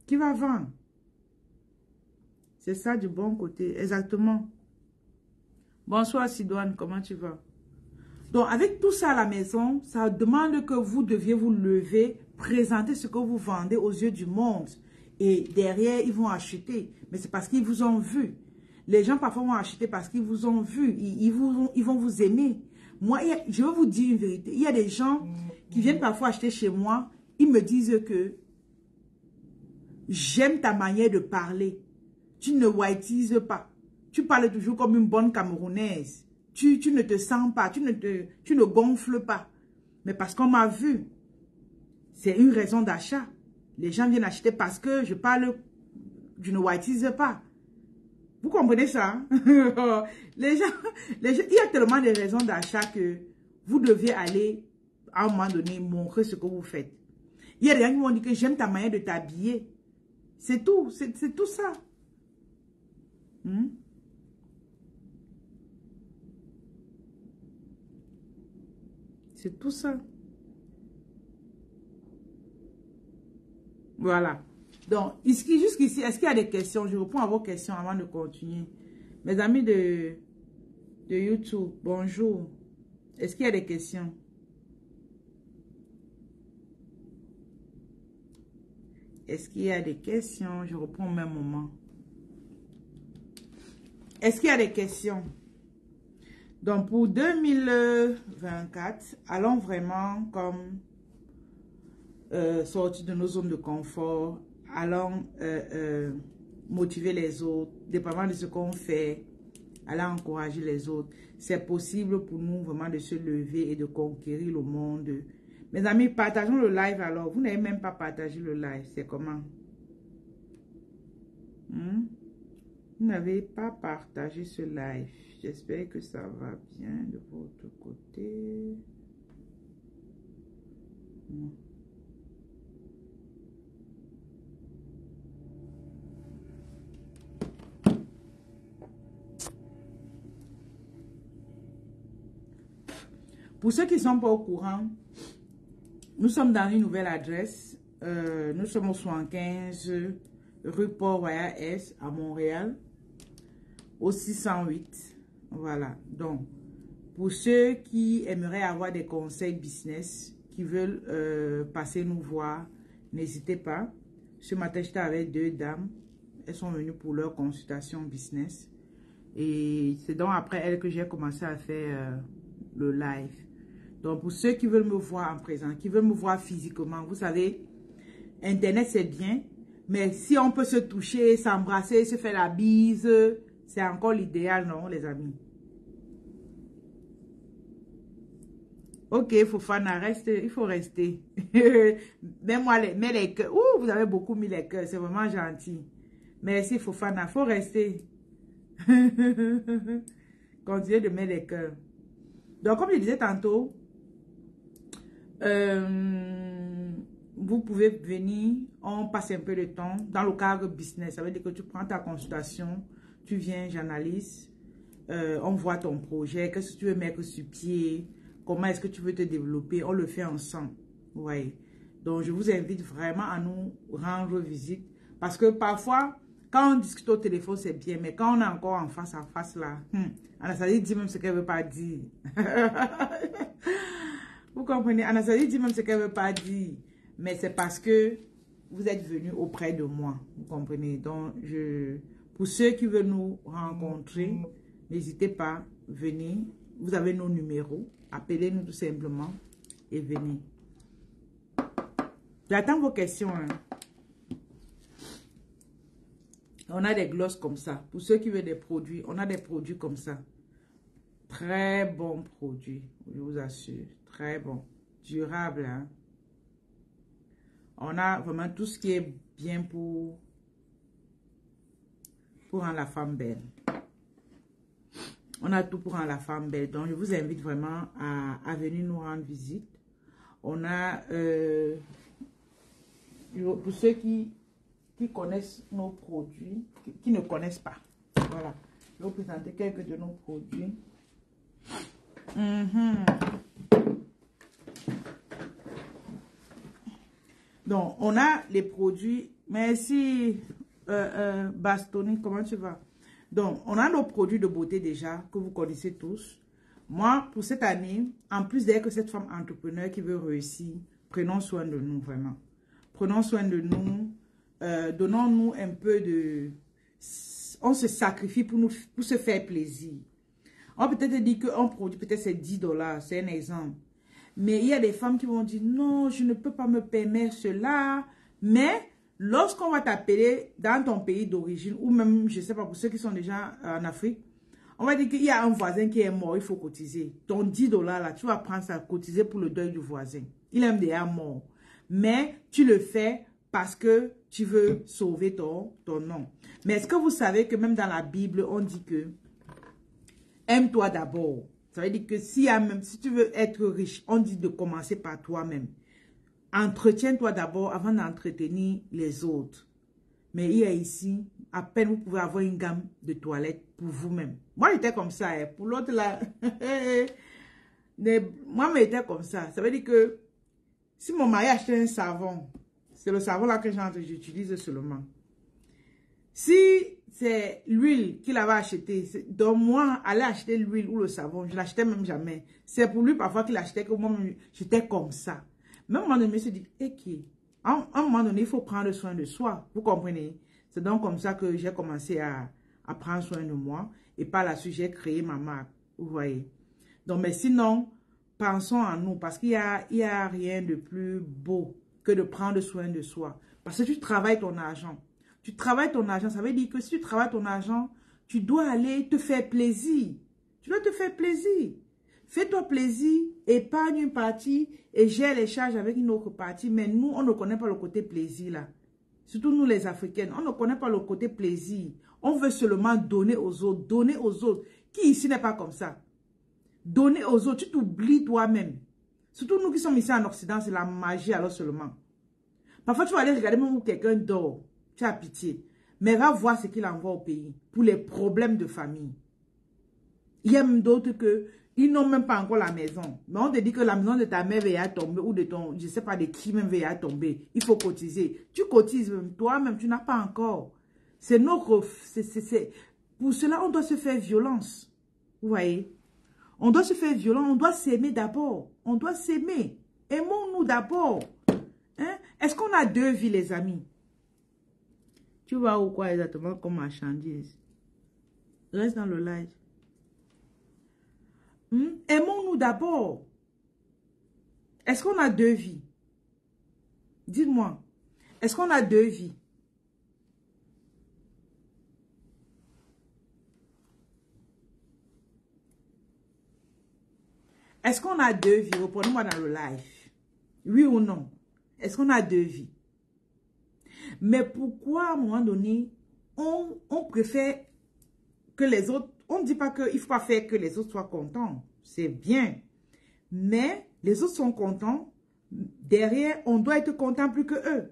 Qui va vendre? C'est ça du bon côté, exactement. Bonsoir Sidoine, comment tu vas? Donc, avec tout ça à la maison, ça demande que vous deviez vous lever, présenter ce que vous vendez aux yeux du monde. Et derrière, ils vont acheter. Mais c'est parce qu'ils vous ont vu. Les gens parfois vont acheter parce qu'ils vous ont vu. Ils vont vous aimer. Moi, je vais vous dire une vérité. Il y a des gens qui viennent parfois acheter chez moi. Ils me disent que j'aime ta manière de parler. Tu ne whiteises pas. Tu parles toujours comme une bonne Camerounaise. Tu ne te sens pas. Tu ne gonfles pas. Mais parce qu'on m'a vu. C'est une raison d'achat. Les gens viennent acheter parce que je parle, je ne whiteise pas. Vous comprenez ça? les gens, il y a tellement de raisons d'achat que vous devez aller, à un moment donné, montrer ce que vous faites. Il y a des gens qui vont dire que j'aime ta manière de t'habiller. C'est tout. C'est tout ça. C'est tout ça. Voilà. Donc, jusqu'ici, est-ce qu'il y a des questions? Je réponds à vos questions avant de continuer. Mes amis de YouTube, bonjour. Est-ce qu'il y a des questions? Est-ce qu'il y a des questions? Je reprends au même moment. Est-ce qu'il y a des questions? Donc, pour 2024, allons vraiment comme sortir de nos zones de confort. Allons motiver les autres, dépendamment de ce qu'on fait. Allons encourager les autres. C'est possible pour nous vraiment de se lever et de conquérir le monde. Mes amis, partageons le live alors. Vous n'avez même pas partagé le live. C'est comment? Vous n'avez pas partagé ce live. J'espère que ça va bien de votre côté. Pour ceux qui ne sont pas au courant, nous sommes dans une nouvelle adresse. Nous sommes au 75 rue Port-Royal Est à Montréal, au 608. Voilà. Donc, pour ceux qui aimeraient avoir des conseils business, qui veulent passer nous voir, n'hésitez pas. Ce matin, j'étais avec 2 dames. Elles sont venues pour leur consultation business. Et c'est donc après elles que j'ai commencé à faire le live. Donc, pour ceux qui veulent me voir en présent, qui veulent me voir physiquement, vous savez, Internet, c'est bien. Mais si on peut se toucher, s'embrasser, se faire la bise, c'est encore l'idéal, non, les amis? Ok, Fofana, reste, il faut rester. Mets-moi les cœurs. Ouh, vous avez beaucoup mis les cœurs, c'est vraiment gentil. Merci, Fofana, il faut rester. Continuez de mettre les cœurs. Donc, comme je disais tantôt, vous pouvez venir, on passe un peu de temps dans le cadre business. Ça veut dire que tu prends ta consultation, tu viens, j'analyse, on voit ton projet, qu'est-ce que tu veux mettre sur pied, comment est-ce que tu veux te développer, on le fait ensemble. Ouais. Donc, je vous invite vraiment à nous rendre visite parce que parfois, quand on discute au téléphone, c'est bien, mais quand on est encore en face à face là, Anastasie dit même ce qu'elle ne veut pas dire. Vous comprenez? Anastasie dit même ce qu'elle ne veut pas dire. Mais c'est parce que vous êtes venus auprès de moi. Vous comprenez? Donc, pour ceux qui veulent nous rencontrer, n'hésitez pas, venez. Vous avez nos numéros. Appelez-nous tout simplement et venez. J'attends vos questions. Hein. On a des glosses comme ça. Pour ceux qui veulent des produits, on a des produits comme ça. Très bons produits, je vous assure. Très bon. Durable. Hein? On a vraiment tout ce qui est bien pour rendre la femme belle. On a tout pour rendre la femme belle. Donc, je vous invite vraiment à venir nous rendre visite. On a, pour ceux qui connaissent nos produits, qui ne connaissent pas. Voilà. Je vais vous présenter quelques de nos produits. Donc, on a les produits. Merci, Bastoni, comment tu vas? Donc, on a nos produits de beauté déjà, que vous connaissez tous. Moi, pour cette année, en plus d'être cette femme entrepreneur qui veut réussir, prenons soin de nous, vraiment. Prenons soin de nous. Donnons-nous un peu de... On se sacrifie pour se faire plaisir. On peut peut-être dire qu'un produit, peut-être c'est 10 $, c'est un exemple. Mais il y a des femmes qui vont dire, non, je ne peux pas me permettre cela. Mais lorsqu'on va t'appeler dans ton pays d'origine, ou même, je ne sais pas, pour ceux qui sont déjà en Afrique, on va dire qu'il y a un voisin qui est mort, il faut cotiser. Ton 10 $ là, tu vas prendre ça, cotiser pour le deuil du voisin. Il est déjà mort. Mais tu le fais parce que tu veux sauver ton nom. Mais est-ce que vous savez que même dans la Bible, on dit que aime-toi d'abord. Ça veut dire que si tu veux être riche, on dit de commencer par toi-même. Entretiens-toi d'abord avant d'entretenir les autres. Mais il y a ici, à peine vous pouvez avoir une gamme de toilettes pour vous-même. Moi, j'étais comme ça. Hein. Pour l'autre, là, moi, j'étais comme ça. Ça veut dire que si mon mari achetait un savon, c'est le savon là que j'utilise seulement. Si c'est l'huile qu'il avait acheté, donc moi, aller acheter l'huile ou le savon, je ne l'achetais même jamais. C'est pour lui parfois qu'il achetait que moi, j'étais comme ça. Même à un moment donné, je me suis dit, à un moment donné, il faut prendre soin de soi. Vous comprenez? C'est donc comme ça que j'ai commencé à prendre soin de moi. Et par la suite, j'ai créé ma marque. Vous voyez? Donc, mais sinon, pensons à nous. Parce qu'il y a rien de plus beau que de prendre soin de soi. Parce que tu travailles ton argent. Tu travailles ton argent. Ça veut dire que si tu travailles ton argent, tu dois aller te faire plaisir. Tu dois te faire plaisir. Fais-toi plaisir, épargne une partie et gère les charges avec une autre partie. Mais nous, on ne connaît pas le côté plaisir là. Surtout nous les Africaines, on ne connaît pas le côté plaisir. On veut seulement donner aux autres, donner aux autres. Qui ici n'est pas comme ça? Donner aux autres, tu t'oublies toi-même. Surtout nous qui sommes ici en Occident, c'est la magie alors seulement. Parfois, tu vas aller regarder même où quelqu'un dort. Tu as pitié. Mais va voir ce qu'il envoie au pays pour les problèmes de famille. Il y a même d'autres que Ils n'ont même pas encore la maison. Mais on te dit que la maison de ta mère va tomber ou de ton, je ne sais pas de qui même va tomber. Il faut cotiser. Tu cotises même toi-même, tu n'as pas encore. C'est notre... Pour cela, on doit se faire violence. Vous voyez? On doit se faire violence. On doit s'aimer d'abord. On doit s'aimer. Aimons-nous d'abord. Hein? Est-ce qu'on a deux vies, les amis? Tu vois ou quoi exactement comme marchandise? Reste dans le live. Aimons-nous d'abord. Est-ce qu'on a deux vies? Dites-moi. Est-ce qu'on a deux vies? Est-ce qu'on a deux vies? Reprenez-moi dans le live. Oui ou non? Est-ce qu'on a deux vies? Mais pourquoi, à un moment donné, on préfère que les autres... On ne dit pas qu'il ne faut pas faire que les autres soient contents. C'est bien. Mais les autres sont contents. Derrière, on doit être content plus que eux.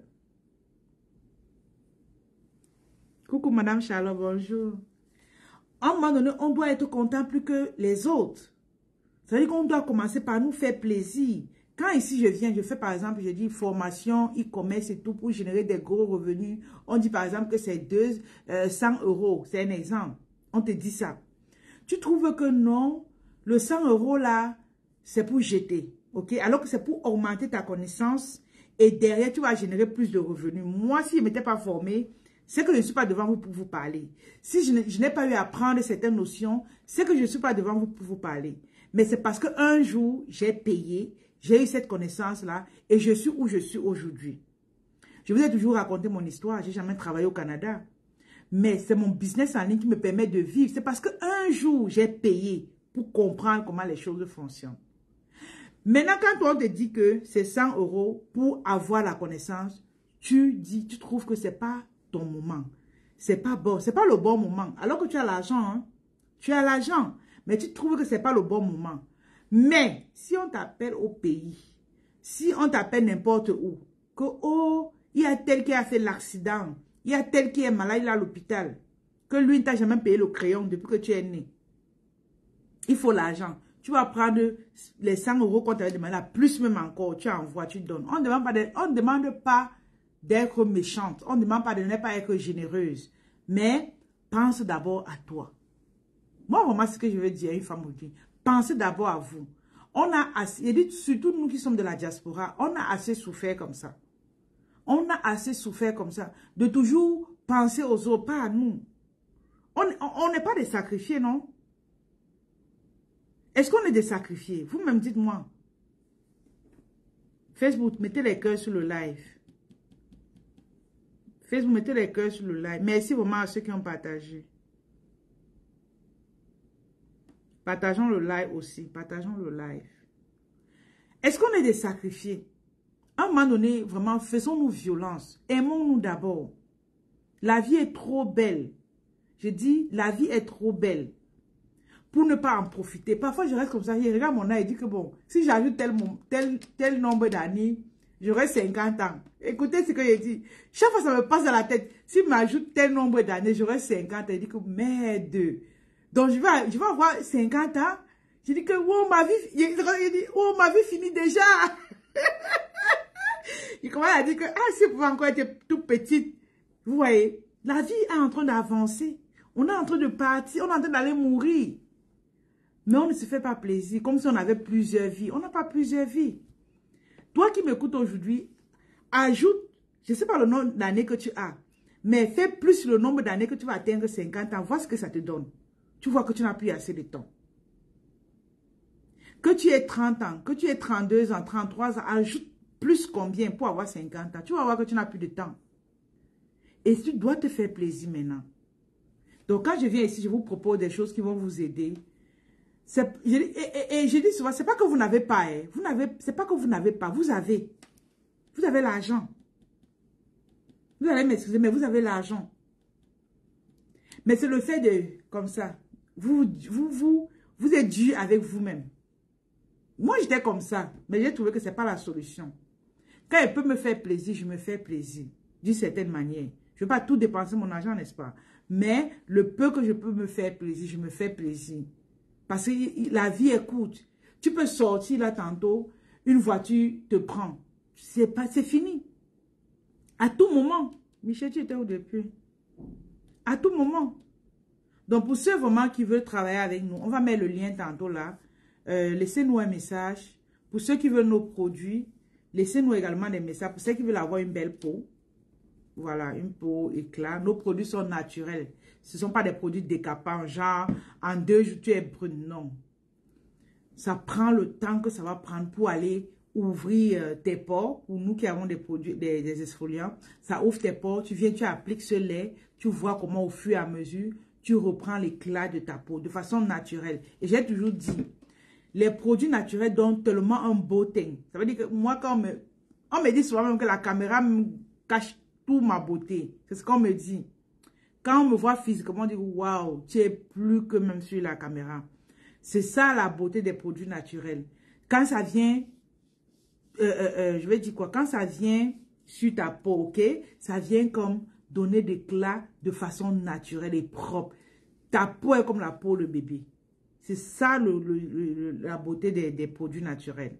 Coucou Madame Charlotte, bonjour. À un moment donné, on doit être content plus que les autres. Ça veut dire qu'on doit commencer par nous faire plaisir. Quand ici je viens, je fais par exemple, je dis formation, e-commerce et tout pour générer des gros revenus. On dit par exemple que c'est 100 euros. C'est un exemple. On te dit ça. Tu trouves que non, le 100 euros là, c'est pour jeter. Ok? Alors que c'est pour augmenter ta connaissance et derrière, tu vas générer plus de revenus. Moi, si je ne m'étais pas formée, c'est que je ne suis pas devant vous pour vous parler. Si je n'ai pas eu à apprendre certaines notions, c'est que je ne suis pas devant vous pour vous parler. Mais c'est parce qu'un jour, j'ai payé, j'ai eu cette connaissance-là et je suis où je suis aujourd'hui. Je vous ai toujours raconté mon histoire. Je n'ai jamais travaillé au Canada. Mais c'est mon business en ligne qui me permet de vivre. C'est parce qu'un jour, j'ai payé pour comprendre comment les choses fonctionnent. Maintenant, quand on te dit que c'est 100 euros pour avoir la connaissance, tu trouves que ce n'est pas ton moment. C'est pas bon. C'est pas le bon moment. Alors que tu as l'argent, hein? Tu as l'argent. Mais tu trouves que ce n'est pas le bon moment. Mais, si on t'appelle au pays, si on t'appelle n'importe où, que, oh, il y a tel qui a fait l'accident, il y a tel qui est malade, il est à l'hôpital, que lui ne t'a jamais payé le crayon depuis que tu es né. Il faut l'argent. Tu vas prendre les 100 euros qu'on t'avait demandé, là, plus même encore, tu envoies, tu donnes. On ne demande pas d'être méchante. On ne demande pas de ne pas être généreuse. Mais, pense d'abord à toi. Moi, vraiment, ce que je veux dire à une femme aujourd'hui, pensez d'abord à vous. On a assez, et surtout nous qui sommes de la diaspora, on a assez souffert comme ça. On a assez souffert comme ça, de toujours penser aux autres, pas à nous. On n'est pas des sacrifiés, non? Est-ce qu'on est des sacrifiés? Vous-même, dites-moi. Facebook, mettez les cœurs sur le live. Facebook, mettez les cœurs sur le live. Merci vraiment à ceux qui ont partagé. Partageons le live aussi. Partageons le live. Est-ce qu'on est des sacrifiés? À un moment donné, vraiment, faisons-nous violence. Aimons-nous d'abord. La vie est trop belle. Je dis, la vie est trop belle pour ne pas en profiter. Parfois, je reste comme ça. Je regarde mon âge et dis que bon, si j'ajoute tel nombre d'années, j'aurai 50 ans. Écoutez ce que je dis. Chaque fois, ça me passe dans la tête. Si je m'ajoute tel nombre d'années, j'aurai 50 ans. Je dis que merde. Donc, je vais avoir 50 ans. Je dis que, oh, ma vie finit déjà. Il commence à dire que, ah, si vous pouvez encore être toute petite. Vous voyez, la vie est en train d'avancer. On est en train de partir, on est en train d'aller mourir. Mais on ne se fait pas plaisir, comme si on avait plusieurs vies. On n'a pas plusieurs vies. Toi qui m'écoutes aujourd'hui, ajoute, je ne sais pas le nombre d'années que tu as, mais fais plus le nombre d'années que tu vas atteindre 50 ans. Vois ce que ça te donne. Tu vois que tu n'as plus assez de temps. Que tu aies 30 ans, que tu aies 32 ans, 33 ans, ajoute plus combien pour avoir 50 ans. Tu vas voir que tu n'as plus de temps. Et tu dois te faire plaisir maintenant. Donc, quand je viens ici, je vous propose des choses qui vont vous aider. Et je dis souvent, c'est pas que vous n'avez pas. Hein. C'est pas que vous n'avez pas. Vous avez. Vous avez l'argent. Vous allez m'excuser, mais vous avez l'argent. Mais c'est le fait de, comme ça, vous êtes dur avec vous-même. Moi, j'étais comme ça, mais j'ai trouvé que ce n'est pas la solution. Quand elle peut me faire plaisir, je me fais plaisir, d'une certaine manière. Je ne veux pas tout dépenser mon argent, n'est-ce pas? Mais le peu que je peux me faire plaisir, je me fais plaisir. Parce que la vie est courte. Tu peux sortir là tantôt, une voiture te prend. C'est fini. À tout moment. Michel, tu étais où depuis? À tout moment. Donc, pour ceux vraiment qui veulent travailler avec nous, on va mettre le lien tantôt là. Laissez-nous un message. Pour ceux qui veulent nos produits, laissez-nous également des messages. Pour ceux qui veulent avoir une belle peau, voilà, une peau éclat. Nos produits sont naturels. Ce ne sont pas des produits décapants, genre en 2 jours tu es brune. Non. Ça prend le temps que ça va prendre pour aller ouvrir tes pores. Pour nous qui avons des produits, des exfoliants, ça ouvre tes pores. Tu viens, tu appliques ce lait. Tu vois comment au fur et à mesure, tu reprends l'éclat de ta peau de façon naturelle. Et j'ai toujours dit, les produits naturels donnent tellement un beau teint. Ça veut dire que moi, quand on me dit souvent même que la caméra me cache toute ma beauté. C'est ce qu'on me dit. Quand on me voit physiquement, on dit, waouh, tu es plus que même sur la caméra. C'est ça la beauté des produits naturels. Quand ça vient, je vais dire quoi, quand ça vient sur ta peau, ok, ça vient comme donner de l'éclat de façon naturelle et propre. Ta peau est comme la peau de bébé. C'est ça la beauté des produits naturels.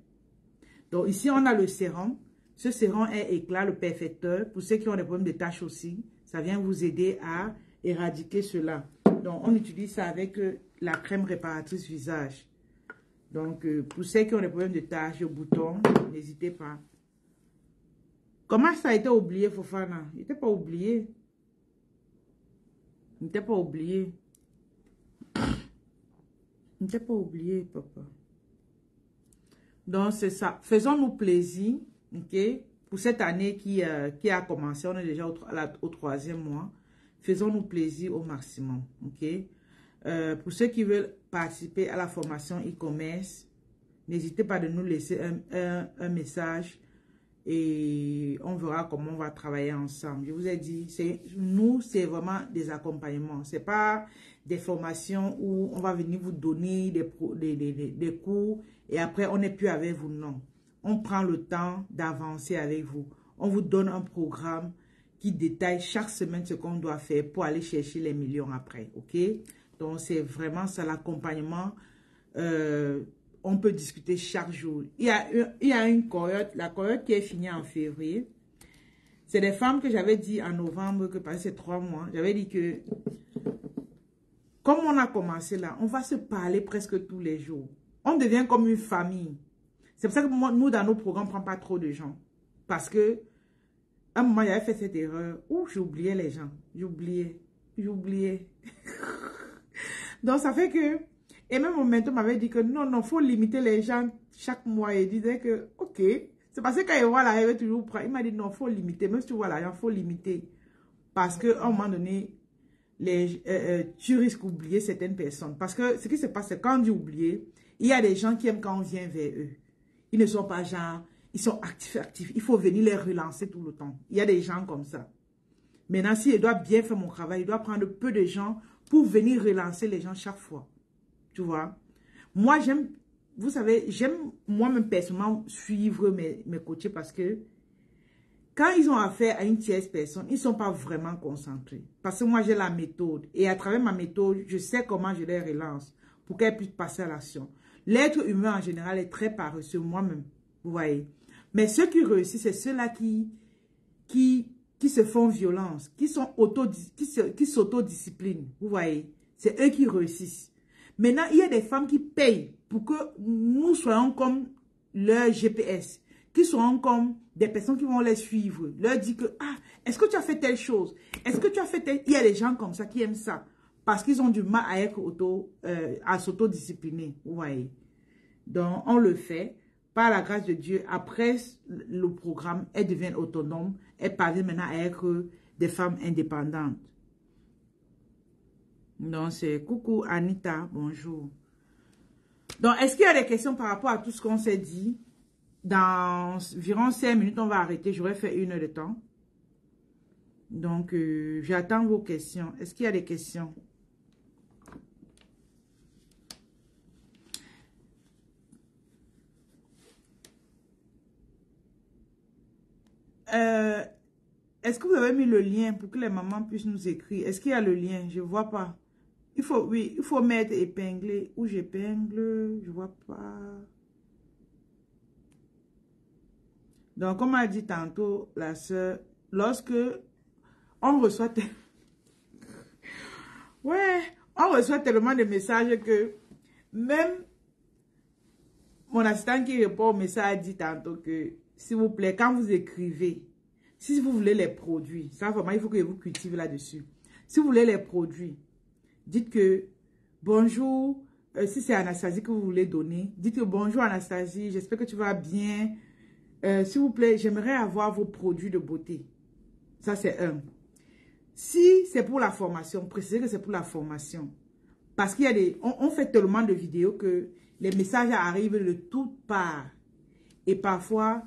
Donc ici, on a le sérum. Ce sérum est éclat, le perfecteur. Pour ceux qui ont des problèmes de taches aussi, ça vient vous aider à éradiquer cela. Donc, on utilise ça avec la crème réparatrice visage. Donc, pour ceux qui ont des problèmes de taches, de boutons, n'hésitez pas. Comment ça a été oublié, Fofana? Il n'était pas oublié. Il n'était pas oublié. Il n'était pas oublié, papa. Donc, c'est ça. Faisons-nous plaisir, ok? Pour cette année qui a commencé, on est déjà au 3e mois. Faisons-nous plaisir au maximum, ok? Pour ceux qui veulent participer à la formation e-commerce, n'hésitez pas de nous laisser un message et on verra comment on va travailler ensemble. Je vous ai dit, nous, c'est vraiment des accompagnements. Ce n'est pas des formations où on va venir vous donner des cours et après on n'est plus avec vous, non. On prend le temps d'avancer avec vous. On vous donne un programme qui détaille chaque semaine ce qu'on doit faire pour aller chercher les millions après, ok? Donc, c'est vraiment ça, l'accompagnement. On peut discuter chaque jour. Il y a une cohorte, la cohorte qui est finie en février. C'est des femmes que j'avais dit en novembre, que passé ces 3 mois, j'avais dit que, comme on a commencé là, on va se parler presque tous les jours. On devient comme une famille. C'est pour ça que nous, dans nos programmes, on ne prend pas trop de gens. Parce que, à un moment, j'avais fait cette erreur où j'oubliais les gens. J'oubliais. Donc, ça fait que... Et même mon mentor m'avait dit que non, il faut limiter les gens chaque mois. Il disait que, ok. C'est parce que quand il voit l'argent, il veut toujours prendre. Il m'a dit non, il faut limiter. Même si tu vois l'argent, il faut limiter. Parce qu'à un moment donné, tu risques d'oublier certaines personnes. Parce que ce qui se passe, c'est quand on dit oublier, il y a des gens qui aiment quand on vient vers eux. Ils ne sont pas genre, ils sont actifs. Il faut venir les relancer tout le temps. Il y a des gens comme ça. Maintenant, si je dois bien faire mon travail, je dois prendre peu de gens pour venir relancer les gens chaque fois. Tu vois? Moi, j'aime, vous savez, j'aime moi-même personnellement suivre mes coachés parce que quand ils ont affaire à une tierce personne, ils ne sont pas vraiment concentrés. Parce que moi, j'ai la méthode. Et à travers ma méthode, je sais comment je les relance pour qu'elles puissent passer à l'action. L'être humain en général est très paresseux, moi-même. Vous voyez? Mais ceux qui réussissent, c'est ceux-là qui se font violence, qui s'autodisciplinent. Vous voyez? C'est eux qui réussissent. Maintenant, il y a des femmes qui payent pour que nous soyons comme leur GPS, qui soyons comme des personnes qui vont les suivre, leur dire que, ah, est-ce que tu as fait telle chose? Est-ce que tu as fait telle... Il y a des gens comme ça qui aiment ça, parce qu'ils ont du mal à être à s'autodiscipliner, vous voyez. Donc, on le fait, par la grâce de Dieu. Après le programme, elles deviennent autonomes, elles parviennent maintenant à être des femmes indépendantes. Donc, c'est coucou Anita, bonjour. Donc, est-ce qu'il y a des questions par rapport à tout ce qu'on s'est dit? Dans environ 5 minutes, on va arrêter. J'aurais fait 1 heure de temps. Donc, j'attends vos questions. Est-ce qu'il y a des questions? Est-ce que vous avez mis le lien pour que les mamans puissent nous écrire? Est-ce qu'il y a le lien? Je ne vois pas. oui, il faut mettre épinglé. Où j'épingle, je vois pas. Donc, comme a dit tantôt la sœur, lorsque on reçoit... Ouais, on reçoit tellement de messages que même mon assistant qui répond au message dit tantôt que, s'il vous plaît, quand vous écrivez, si vous voulez les produits, ça vraiment, il faut que vous cultivez là-dessus. Si vous voulez les produits, dites que bonjour, si c'est Anastasie que vous voulez donner, dites que bonjour Anastasie, j'espère que tu vas bien. S'il vous plaît, j'aimerais avoir vos produits de beauté. Ça, c'est un. Si c'est pour la formation, précisez que c'est pour la formation. Parce qu'il y a des... On fait tellement de vidéos que les messages arrivent de toutes parts. Et parfois,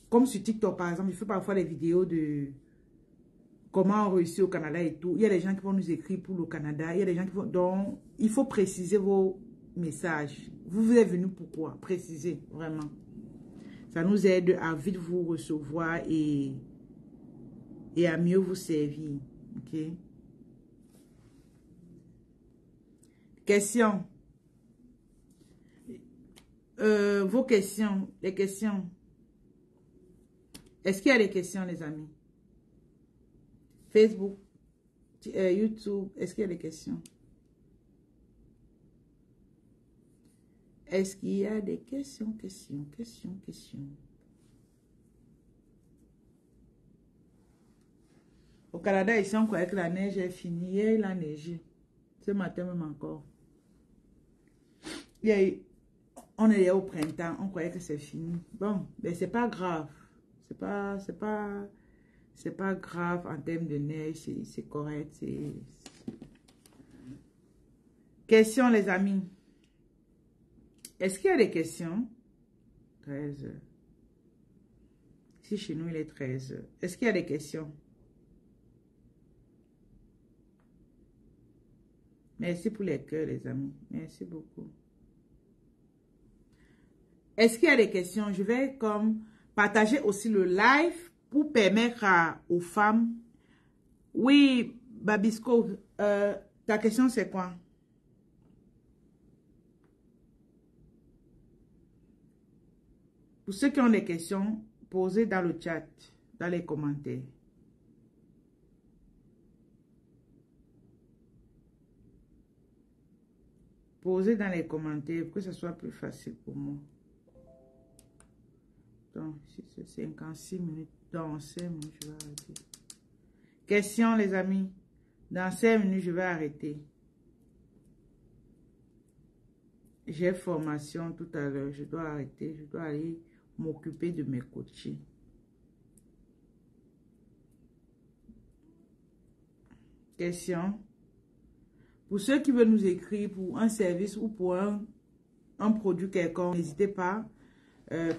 comme sur TikTok par exemple, je fais parfois des vidéos de comment on réussit au Canada et tout. Il y a des gens qui vont nous écrire pour le Canada. Il y a des gens qui vont... Donc, il faut préciser vos messages. Vous êtes venu pourquoi? Précisez, vraiment. Ça nous aide à vite vous recevoir et à mieux vous servir. OK? Questions. Vos questions. Les questions. Est-ce qu'il y a des questions, les amis? Facebook, YouTube, est-ce qu'il y a des questions? Est-ce qu'il y a des questions? Au Canada, ici, on croyait que la neige est finie. Hier, il a neigé. Ce matin même encore. On est au printemps. On croyait que c'est fini. Bon, mais c'est pas grave. C'est pas grave en termes de neige. C'est correct. Questions, les amis. Est-ce qu'il y a des questions? 13 heures. Si chez nous, il est 13 heures. Est-ce qu'il y a des questions? Merci pour les cœurs, les amis. Merci beaucoup. Est-ce qu'il y a des questions? Je vais comme partager aussi le live pour permettre aux femmes. Oui, Babisco, ta question c'est quoi? Pour ceux qui ont des questions, posez dans le chat, dans les commentaires. Posez dans les commentaires pour que ce soit plus facile pour moi. Donc, si c'est 56 minutes, dans 5 minutes, je vais arrêter. Question, les amis. Dans 5 minutes, je vais arrêter. J'ai formation tout à l'heure. Je dois arrêter. Je dois aller m'occuper de mes coachings. Question. Pour ceux qui veulent nous écrire pour un service ou pour un produit quelconque, n'hésitez pas.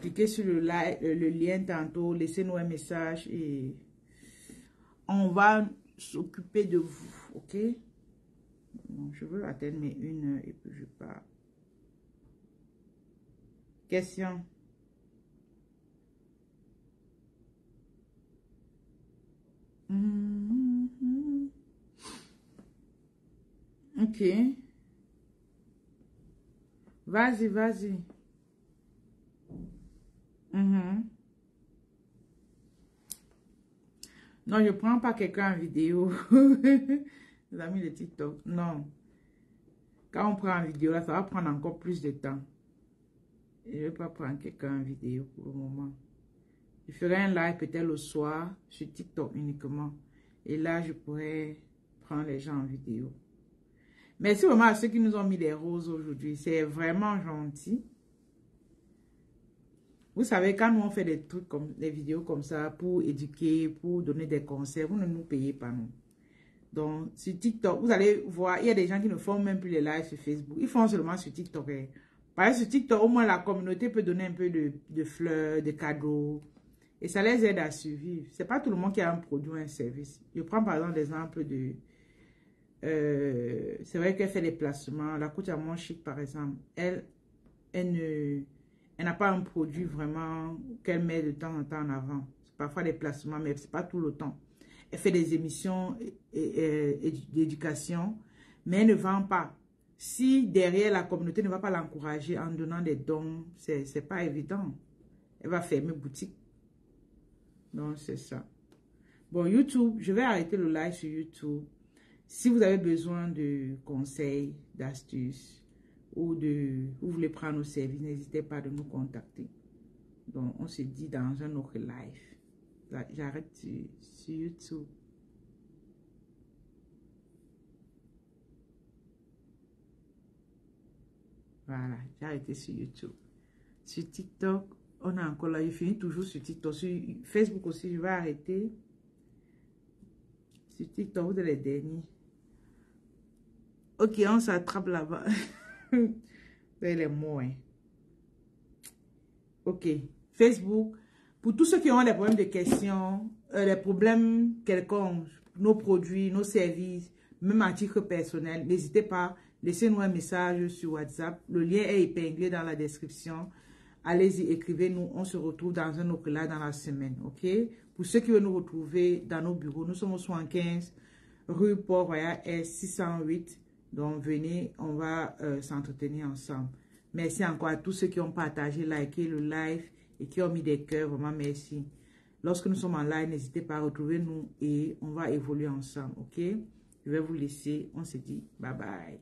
Cliquez sur le lien tantôt. Laissez-nous un message et on va s'occuper de vous. OK? Bon, je veux atteindre mes 1 heure et puis je pars. Question. OK. Vas-y, vas-y. Non, je ne prends pas quelqu'un en vidéo. Les amis de TikTok. Non. Quand on prend en vidéo, là, ça va prendre encore plus de temps. Je ne vais pas prendre quelqu'un en vidéo pour le moment. Je ferai un live peut-être le soir sur TikTok uniquement. Et là, je pourrais prendre les gens en vidéo. Merci vraiment à ceux qui nous ont mis des roses aujourd'hui. C'est vraiment gentil. Vous savez, quand nous on fait des trucs comme des vidéos comme ça pour éduquer, pour donner des conseils, vous ne nous payez pas, non. Donc, sur TikTok, vous allez voir, il y a des gens qui ne font même plus les lives sur Facebook. Ils font seulement sur TikTok. Par exemple, sur TikTok, au moins la communauté peut donner un peu de fleurs, de cadeaux. Et ça les aide à survivre. C'est pas tout le monde qui a un produit ou un service. Je prends par exemple l'exemple de... c'est vrai qu'elle fait des placements. La coach à mon chic, par exemple, elle n'a pas un produit vraiment qu'elle met de temps en temps en avant. C'est parfois des placements, mais c'est pas tout le temps. Elle fait des émissions d'éducation, mais elle ne vend pas. Si derrière la communauté ne va pas l'encourager en donnant des dons, c'est pas évident. Elle va fermer boutique. Donc, c'est ça. Bon, YouTube, je vais arrêter le live sur YouTube. Si vous avez besoin de conseils, d'astuces ou vous voulez prendre nos services, n'hésitez pas de nous contacter. Donc, on se dit dans un autre live. J'arrête sur YouTube. Voilà, j'ai arrêté sur YouTube. Sur TikTok, on a encore là. Je finis toujours sur TikTok. Sur Facebook aussi, je vais arrêter. Sur TikTok, vous êtes les derniers. Ok, on s'attrape là-bas. Les mots, hein. Ok, Facebook. Pour tous ceux qui ont des problèmes de questions, des problèmes quelconques, nos produits, nos services, même à titre personnel, n'hésitez pas, laissez-nous un message sur WhatsApp. Le lien est épinglé dans la description. Allez-y, écrivez-nous. On se retrouve dans un autre live dans la semaine, ok? Pour ceux qui veulent nous retrouver dans nos bureaux, nous sommes au 75 rue Port-Royal S 608. Donc, venez, on va s'entretenir ensemble. Merci encore à tous ceux qui ont partagé, liké le live et qui ont mis des cœurs. Vraiment, merci. Lorsque nous sommes en live, n'hésitez pas à retrouver nous et on va évoluer ensemble, ok? Je vais vous laisser. On se dit bye bye.